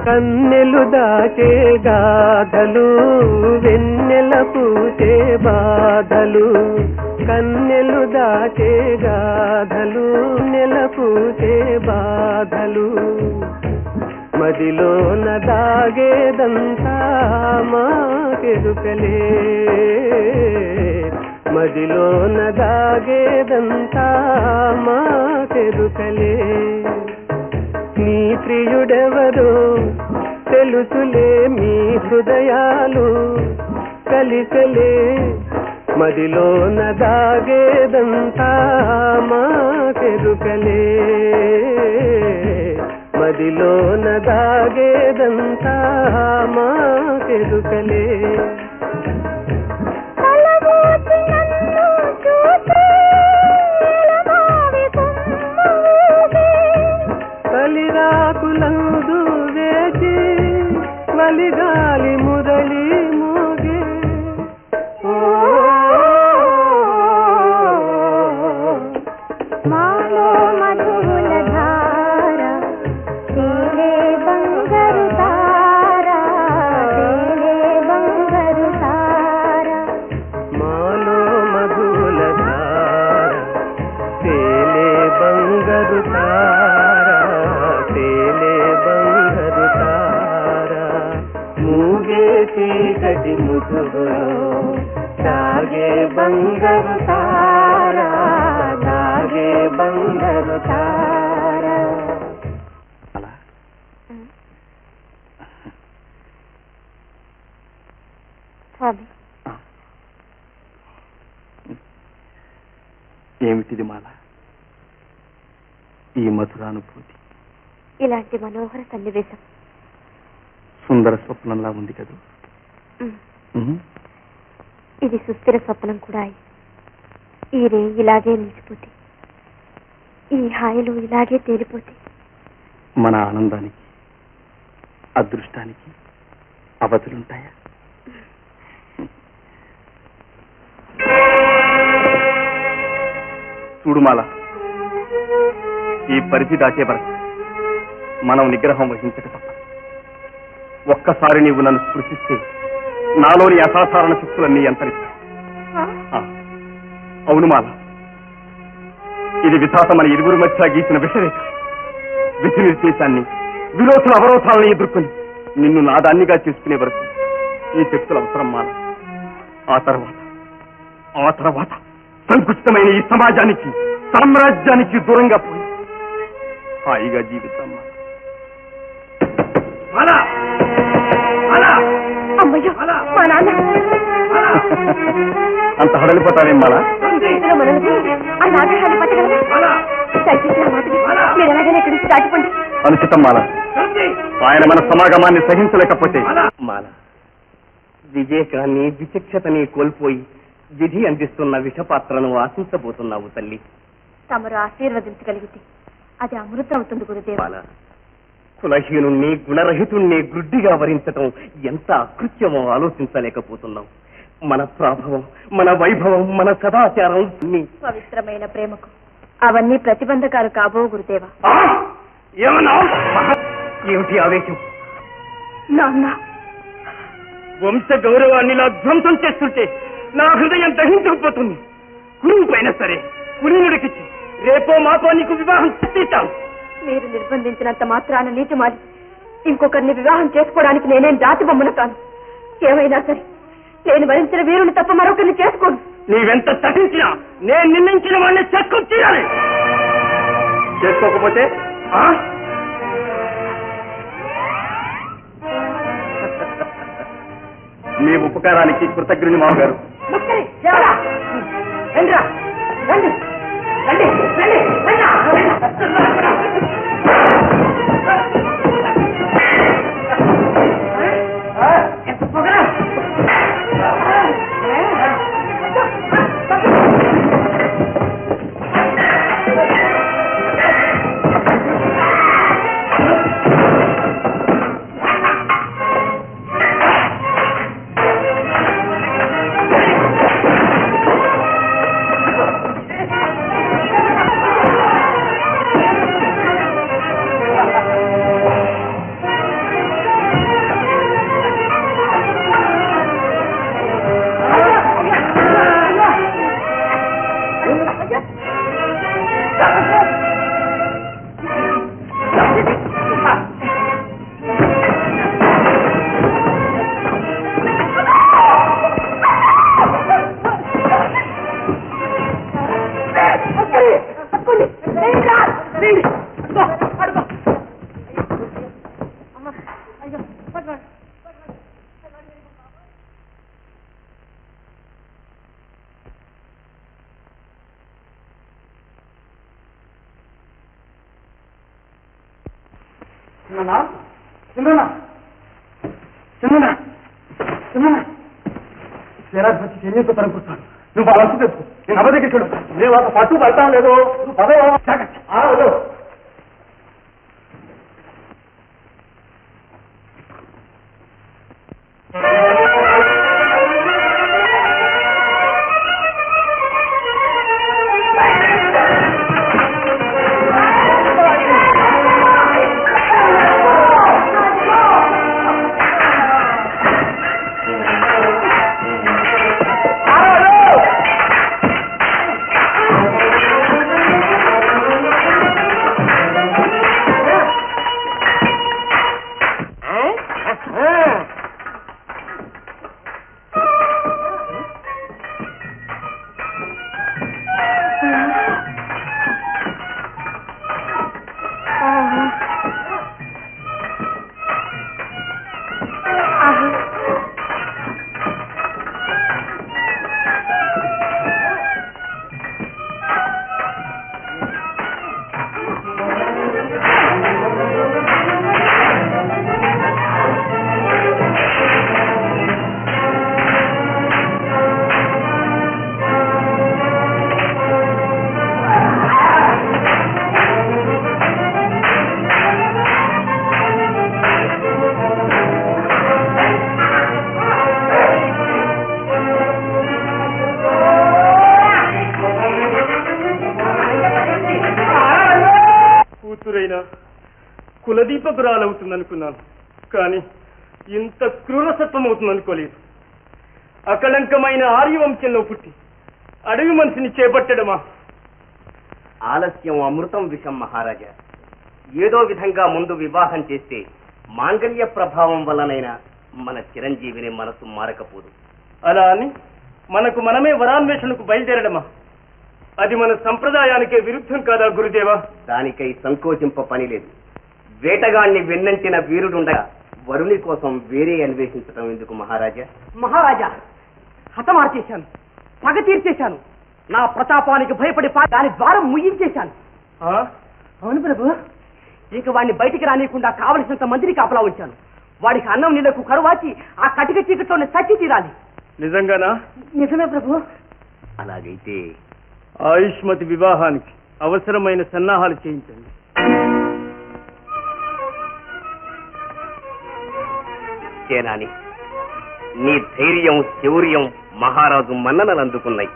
Speaker 9: కన్నెలు దాచే గాథలు వెన్నెల పూచే బాధలు కన్నెలు దాచే గాథలు నెల పూచే బాధలు మదిలోన దాగేదంతా మాకెరుకలే మదిలోన దాగేదంతా మాకెరుకలే నీ ప్రియుడెవరో తెలుసులే మీ హృదయాలు కలిసలే మదిలోన దాగేదంతా మాకెరుకలే మదిలోన దాగేదంతా మాకెరుకలే కలిరాకులందు వేచి వలిగాలి మురళి మోగే
Speaker 2: మాలో మధువుల ధార తేలే బంగారు తారా తేలే బంగారు తారా
Speaker 9: మాలో మధుల ధార తేలే బంగారు తారా తేలే బంగారు తారా మూగే చీకటి ముసుగులో దాగే బంగారు తారా దాగే బంగారు తారా
Speaker 2: స్వామి
Speaker 5: ఏమిటిది మాల ఈ మధురానుభూతి
Speaker 2: ఇలాంటి మనోహర సన్నివేశం
Speaker 5: సుందర స్వప్నంలా ఉంది కదా
Speaker 2: ఇది సుస్థిర స్వప్నం కూడా అయి ఈ రే ఇలాగే నిలిచిపోతే ఈ హాయిలో ఇలాగే తేలిపోతే
Speaker 5: మన ఆనందానికి అదృష్టానికి అవధులుంటాయా చూడుమాల ఈ పరిధి దాటే వరకు మనం నిగ్రహం వహించక తప్ప ఒక్కసారి నీవు నన్ను స్పృశిస్తే నాలోని అసాధారణ శక్తులన్నీ అంతరిస్తాయి అవును మాల, ఇది విధాత మన ఇరువురు మధ్య గీసిన విషరేఖ. విధి నిర్దేశాన్ని, విరోధుల అవరోధాలను ఎదుర్కొని నిన్ను నాదాన్నిగా చేసుకునే వరకు ఈ శక్తుల అవసరం మాల. ఆ తర్వాత సంకుచితమైన ఈ సమాజానికి, సామ్రాజ్యానికి దూరంగా పోయి హాయిగా జీవితం మాల.
Speaker 2: అమ్మయ్యో మా నాన్న
Speaker 5: అంత హడలిపోతావేం మాల?
Speaker 2: ఇందులో మనల్ని ఆ నాగరాన్ని పట్టగలరా? దయచేసి నా మాట విని మీరు ఎలాగైనా ఇక్కడి నుంచి దాటిపోండి.
Speaker 5: అనుచితం మాల, ఆయన మన సమాగమాన్ని సహించలేకపోతే.
Speaker 1: మాల, వివేకాన్ని విచక్షతని కోల్పోయి విధి అందిస్తున్న విషపాత్రను ఆశించబోతున్నావు తల్లి.
Speaker 2: తమరు ఆశీర్వదించగలిగితే అది అమృతం అవుతుంది గురుదేవ.
Speaker 1: మాల, కులహీనుణ్ణి గుణరహితుణ్ణి గుడ్డిగా వరించటం ఎంత అకృత్యమో ఆలోచించలేకపోతున్నావు. మన ప్రాభవం, మన వైభవం, మన సదాచారం
Speaker 2: పవిత్రమైన ప్రేమకు అవన్నీ ప్రతిబంధకాలు కాబో గురుదేవ.
Speaker 5: ఏమన్నా?
Speaker 1: ఏమిటి ఆవేశం?
Speaker 2: నాన్న
Speaker 5: వంశ గౌరవాన్ని ఇలా ధ్వంసం చేస్తుంటే నా హృదయం దహించుకుపోతుంది. గురువు పైన సరే కులీనుడికిచ్చి రేపో మాపో నీకు వివాహం చేస్తాను.
Speaker 2: మీరు నిర్బంధించినంత మాత్రాన నీటి మారి ఇంకొకరిని వివాహం చేసుకోవడానికి నేనేం జాతి బొమ్మను కాను. ఏమైనా సరే నేను వరించిన వీరుని తప్ప మరొకరిని చేసుకోను.
Speaker 5: నీవెంత తటించినా నేను నిర్ణయించిన వాడిని చేసుకొని తీరాలి. చేసుకోకపోతే మీ ఉపకారానికి కృతజ్ఞుని మామగారు.
Speaker 8: తనుకుంటాను. నువ్వు అలసి తెచ్చుకో. నేను అమ్మ దగ్గర చూడు. నేను ఒక పట్టు పడతాను లేదు. నువ్వు పదవు.
Speaker 5: కులదీపకురాలవుతుందనుకున్నాను, కానీ ఇంత క్రూరసత్వం అవుతుందనుకోలేదు. అకళంకమైన ఆర్యవంశంలో పుట్టి
Speaker 4: అడవి మనిషిని చేపట్టడమా?
Speaker 1: ఆలస్యం అమృతం విషం మహారాజా. ఏదో విధంగా ముందు వివాహం చేస్తే మాంగళ్య ప్రభావం వల్లనైనా మన చిరంజీవిని మనసు మారకపోదు.
Speaker 4: అలా అని మనకు మనమే వరాన్వేషణకు బయలుదేరడమా? అది మన సంప్రదాయానికే విరుద్ధం కాదా గురుదేవా?
Speaker 1: దానికై సంకోచింప పని లేదు. వేటగాన్ని వెన్నంటిన వీరుడుండగా వరుని కోసం వేరే అన్వేషించటం ఎందుకు మహారాజా?
Speaker 6: మహారాజా, హతమార్చేశాను, పగ తీర్చేశాను, నా ప్రతాపానికి భయపడి దాని ద్వారం ముయ్యించేశాను. అవును ప్రభు, ఇక వాడిని బయటికి రానియకుండా కావలసినంత మందిని కాపలా ఉంచాను. వాడికి అన్నం నీళ్లకు కరువాచి ఆ కటిక చీకట్లోనే చచ్చి తీరాలి.
Speaker 4: నిజంగానా?
Speaker 6: నిజమే ప్రభు.
Speaker 1: అలాగైతే
Speaker 4: ఆయుష్మతి వివాహానికి అవసరమైన సన్నాహాలు చేయించండి.
Speaker 1: సేనాని, నీ ధైర్యం శౌర్యం మహారాజు మన్ననలు అందుకున్నాయి.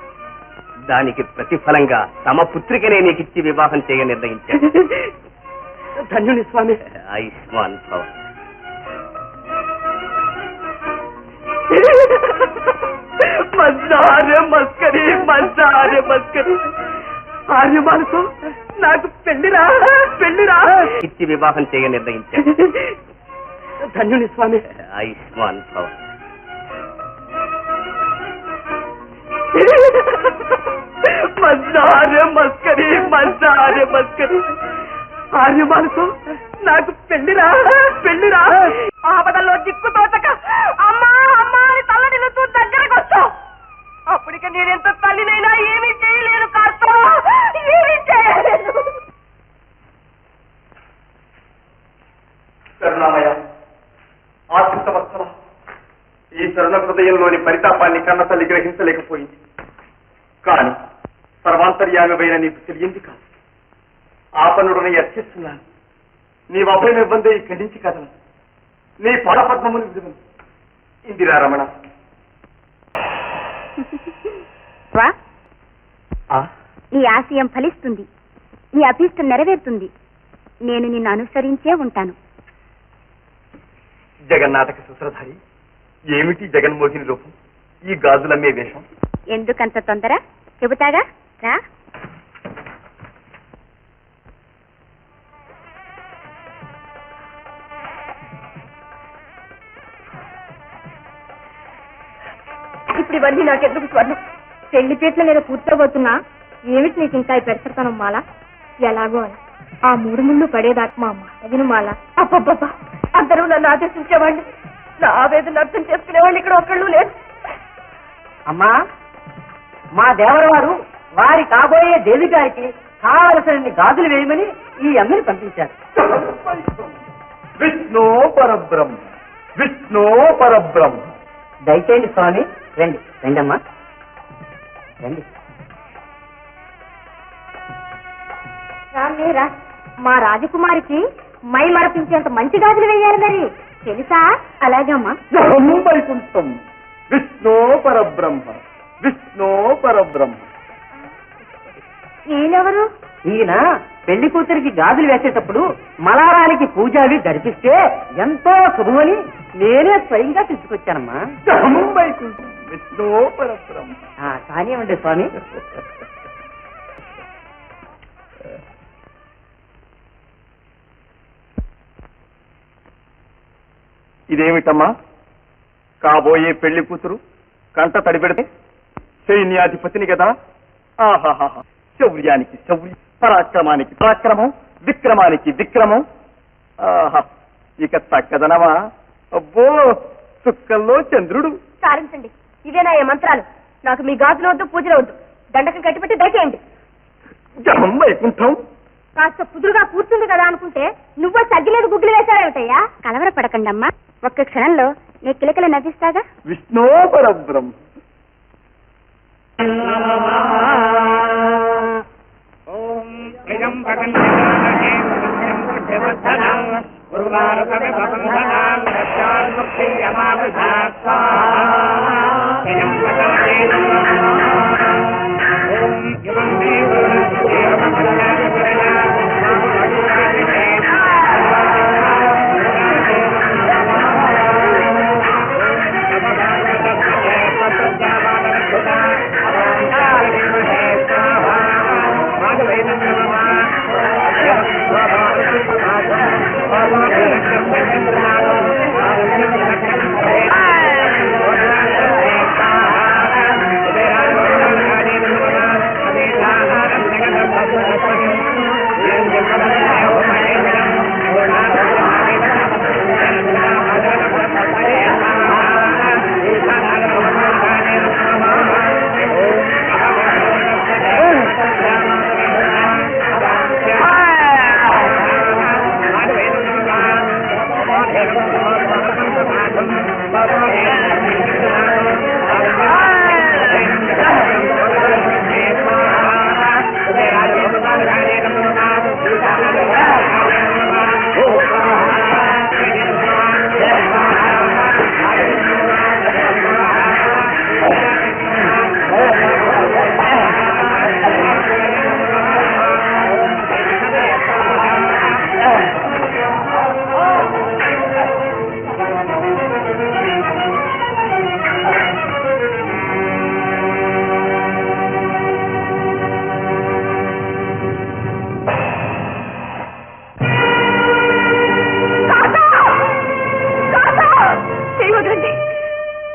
Speaker 1: దానికి ప్రతిఫలంగా తమ పుత్రికనే నీకిచ్చి వివాహం చేయ నిర్ణయించాడు.
Speaker 6: ధన్యుని స్వామి.
Speaker 1: ఆయుష్మాన్ భవ.
Speaker 6: మస్కరి ఆర్యమాలతో నాకు పెళ్లిరా
Speaker 1: ఇచ్చి వివాహం చేయ నిర్ణయించాడు.
Speaker 6: ధన్యుని స్వామి.
Speaker 1: ఆయుష్మాన్ భవ.
Speaker 6: మస్కరి ఆర్యమాలతో నాకు పెళ్లిరా ఆపదల్లో దిక్కు తోచక అమ్మా అమ్మా అని తల్లడిల్లుతూ దగ్గరకు వస్తావు. అప్పటికి నేనెంత తల్లినైనా ఏమీ చేయలేను. కాస్త ఏమీ చేయలేదు.
Speaker 5: కరుణామయ, ఆశ్రితవత్సల, ఈ తరుణ హృదయంలోని పరితాపాన్ని కన్న తల్లి గ్రహించలేకపోయింది. కానీ సర్వాంతర్యాగమైన నీకు తెలియంది కాదు. ఆపన్నుడని అర్చిస్తున్నాను. నీ అభయమివ్వందే ఇక్కడి నుంచి కదను. నీ పదపద్మమును విడుదను. ఇందిరా రమణ.
Speaker 2: నీ ఆశయం ఫలిస్తుంది, నీ అభీష్టం నెరవేరుతుంది. నేను నిన్ను అనుసరించే ఉంటాను.
Speaker 5: జగన్నాటక సూత్రధారి, ఏమిటి జగన్మోహిని రూపం? ఈ గాజులమ్మే వేషం?
Speaker 2: ఎందుకంత తొందర? చెబుతాగా, రా. ఇప్పుడు ఇవన్నీ నాకెందుకు స్వర్ణం? పెళ్లి పీటల మీద కూర్చోబోతున్నా ఏమిటి నీకు ఇంకా ఈ పెడతాను మాల? ఎలాగో అని ఆ 3 ముళ్ళు పడేదాకా మా మాట విను మాల.
Speaker 3: అబ్బబ్బబ్బా, అందరూ నన్ను ఆదేశించేవాళ్ళు, నా ఆవేదన అర్థం చేసుకునేవాళ్ళు ఇక్కడ ఒక్కళ్ళు లేదు.
Speaker 6: అమ్మా, మా దేవరవారు వారి కాబోయే దేవి గారికి కావలసిన గాజులు వేయమని ఈ అమ్మని పంపించారు.
Speaker 5: విష్ణు పరబ్రహ్మ, విష్ణు పరబ్రహ్మ.
Speaker 6: దయచేయండి స్వామి. రండి రండమ్మా, రండి.
Speaker 2: రా, మా రాజకుమారికి మై మరపించేంత మంచి గాజులు వేయాలి మరి, తెలుసా? అలాగే అమ్మా.
Speaker 5: వైకుంఠం, విష్ణు పరబ్రహ్మ, విష్ణు పరబ్రహ్మ.
Speaker 2: ఈయనెవరు?
Speaker 6: ఈయన పెళ్లి కూతురికి గాజులు వేసేటప్పుడు మలారానికి పూజావి ధరిపిస్తే ఎంతో శుభమని నేనే స్వయంగా తీసుకొచ్చానమ్మా.
Speaker 5: వైకుంఠం, విష్ణు పరబ్రహ్మ.
Speaker 6: కానివ్వండి స్వామి.
Speaker 5: ఇదేమిటమ్మా? కాబోయే పెళ్లి కూతురు కంట తడిపెడితే సైన్యాధిపతిని కదా. ఆహాహా, శౌర్యానికి శౌర్యం, పరాక్రమానికి పరాక్రమం, విక్రమానికి విక్రమం. ఆహా, ఇక చక్కదనమా? అబ్బో, చుక్కల్లో చంద్రుడు.
Speaker 2: సారించండి, ఇవేనా ఏ మంత్రాలు? నాకు మీ గాజులు వద్దు, పూజలు వద్దు. దండకం కట్టిపెట్టి దయచేయండి.
Speaker 5: జనం వైకుంఠం.
Speaker 2: కాస్త కుదురుగా కూర్చుంది కదా అనుకుంటే నువ్వు సగ్గి మీద గుగ్గులు వేశావేమిటయ్యా? కలవరపడకండి అమ్మా, ఒక్క క్షణంలో నీ కిలకిల నవ్విస్తాగా.
Speaker 5: విష్ణు పరబ్రహ్మ.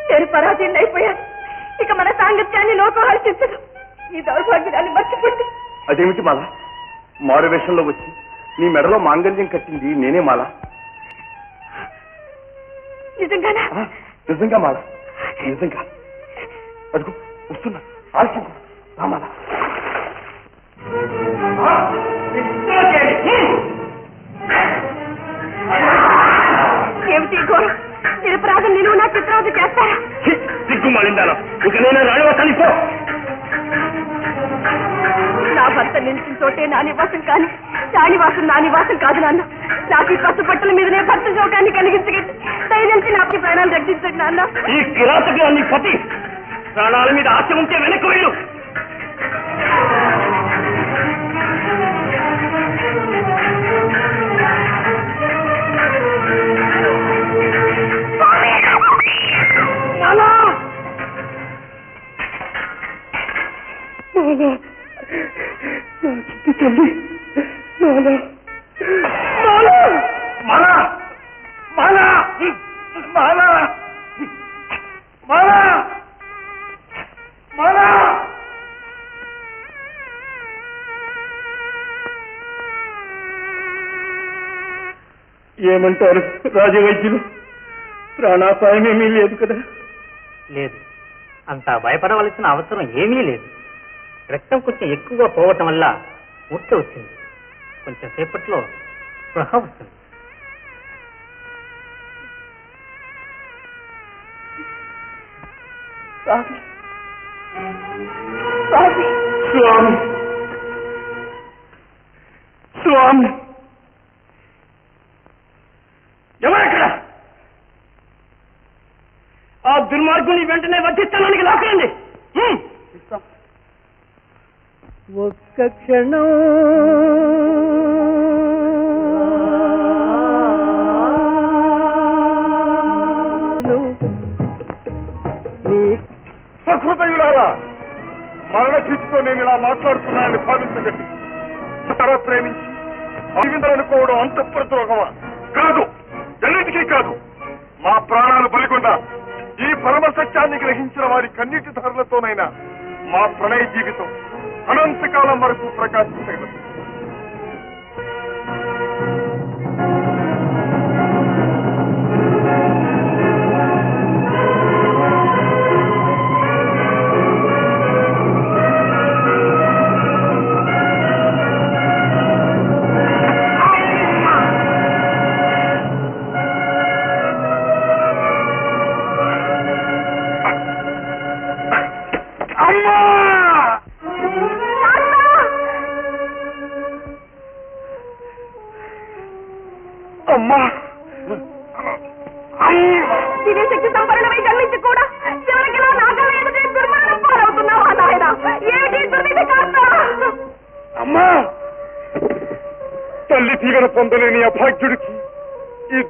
Speaker 2: నేను పరాధీన అయిపోయాను. ఇక మన సాంగత్యాన్ని లోకం హర్షించదు. ఈ దౌర్భాగ్యాన్ని మర్చిపోండి.
Speaker 8: అదేమిటి మాల? మారు వేషంలో వచ్చి నీ మెడలో మాంగళ్యం కట్టింది నేనే మాల.
Speaker 2: నిజంగానా?
Speaker 8: నిజంగా మాల, నిజంగా. అదిగో వస్తున్నా, ఆలస్యం మాల.
Speaker 2: ఏమిటి ఘోరం? నిరపరాధం నిలువు నా చిత్రవత చేస్తారా?
Speaker 4: సిగ్గు మాలిందాను. ఇక నేను రాణివాసాన్ని పో.
Speaker 2: నా భర్త నిలిచిన చోటే నా నివాసం కానీ రాణివాసం నా నివాసం కాదు నాన్న. నాకు ఈ పట్టుపట్టల మీదనే భర్త శోకాన్ని కలిగించగట్టి దయచేసి నాకు ప్రాణాలు రక్షించండి నాన్న.
Speaker 4: ఈ కిరాతకు నీ పతి ప్రాణాల మీద ఆశ ఉంటే వెనక్కి వెళ్ళు. ఏమంటారు రాజవైద్యులు? ప్రాణాపాయమేమీ లేదు కదా?
Speaker 6: లేదు, అంత భయపడవలసిన అవసరం ఏమీ లేదు. రక్తం కొంచెం ఎక్కువగా పోవటం వల్ల మూర్ఛ వచ్చింది. కొంచెం సేపట్లో స్పృహ వస్తుంది.
Speaker 4: స్వామి, స్వామి, ఎవరక్కడ? ఆ దుర్మార్గుని వెంటనే వధిస్తానికి లాక్కండి.
Speaker 6: ఒక్క క్షణం
Speaker 8: సహృదయులారా, మరణ స్థితితో నేను ఇలా మాట్లాడుతున్నానని భావించగట్టి ప్రేమించి జీవించాలనుకోవడం అంతఃపురద్రోహమా? కాదు, ఎన్నిటికీ కాదు. మా ప్రాణాలు బలిగొండ ఈ పరమ సత్యాన్ని గ్రహించిన వారి కన్నీటి ధారలతోనైనా మా ప్రణయ జీవితం అనంతకాలం వరకు ప్రకాశించగలదు.
Speaker 2: దివ్యశక్తి సంపన్నమై జన్మించి కూడా చివరికి నా నాగల ఎదుటే దుర్మరణం పాలవుతున్నావా నాయన? ఏమిటి దుర్విధి కాస్త?
Speaker 8: అమ్మా, తల్లి తీగను పొందలేని అభాగ్యుడికి ఈ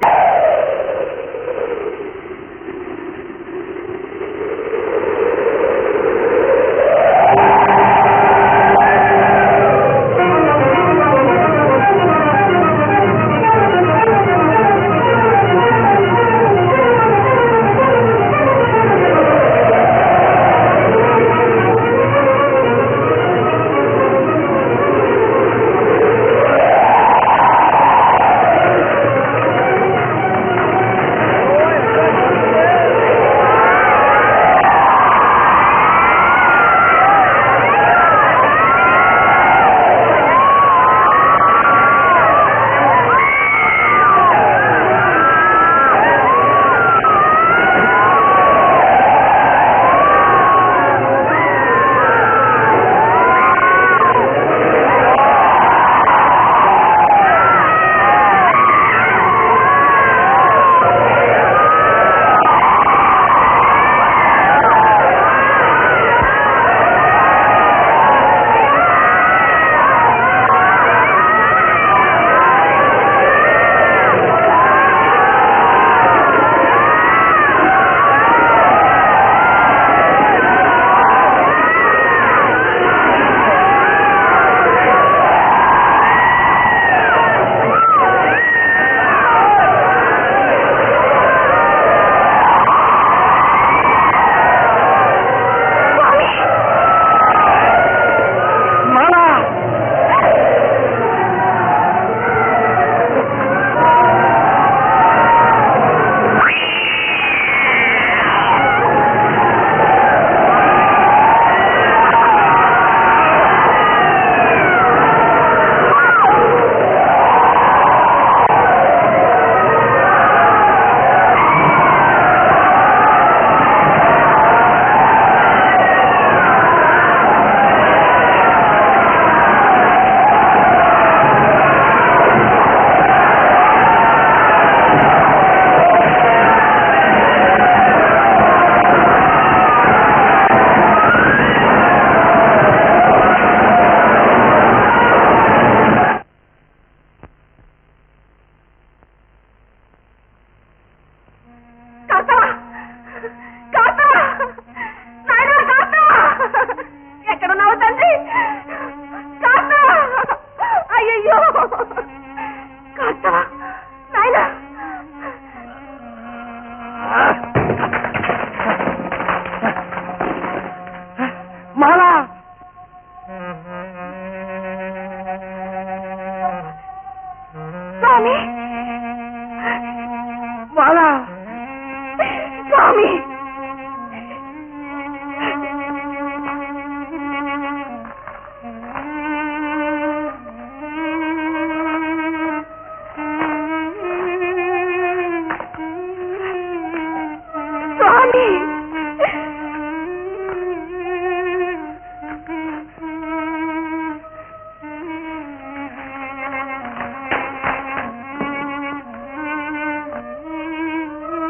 Speaker 2: స్వామి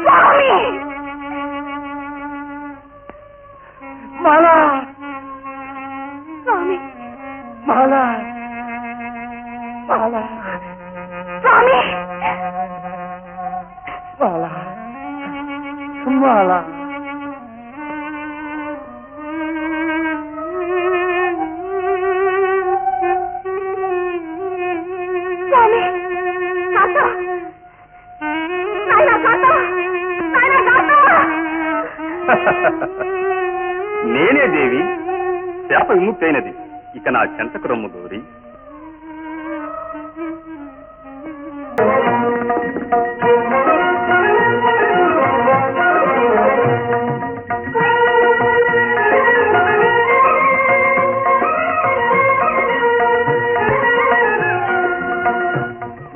Speaker 2: స్వామి
Speaker 8: మాలా
Speaker 2: స్వామి
Speaker 8: మాలా మాలా
Speaker 2: స్వామి
Speaker 8: మాలా మాలా
Speaker 2: స్వామి తాత నాయనా తాత నాయనా తాత
Speaker 5: నేనే దేవి శాప విముక్తైనది ఇక నా చెంతకు రొమ్ము గౌరి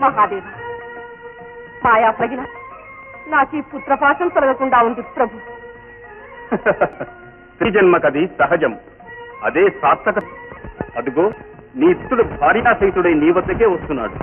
Speaker 3: మహాదేవ మాయా ప్రగిన నాకు ఈ పుత్రపాశం తొలగకుండా ఉంది ప్రభు.
Speaker 5: స్త్రీ జన్మకది సహజం, అదే సార్థక. అదుగో నీ పుత్రుడు భార్యాసహితుడై నీ వద్దకే వస్తున్నాడు.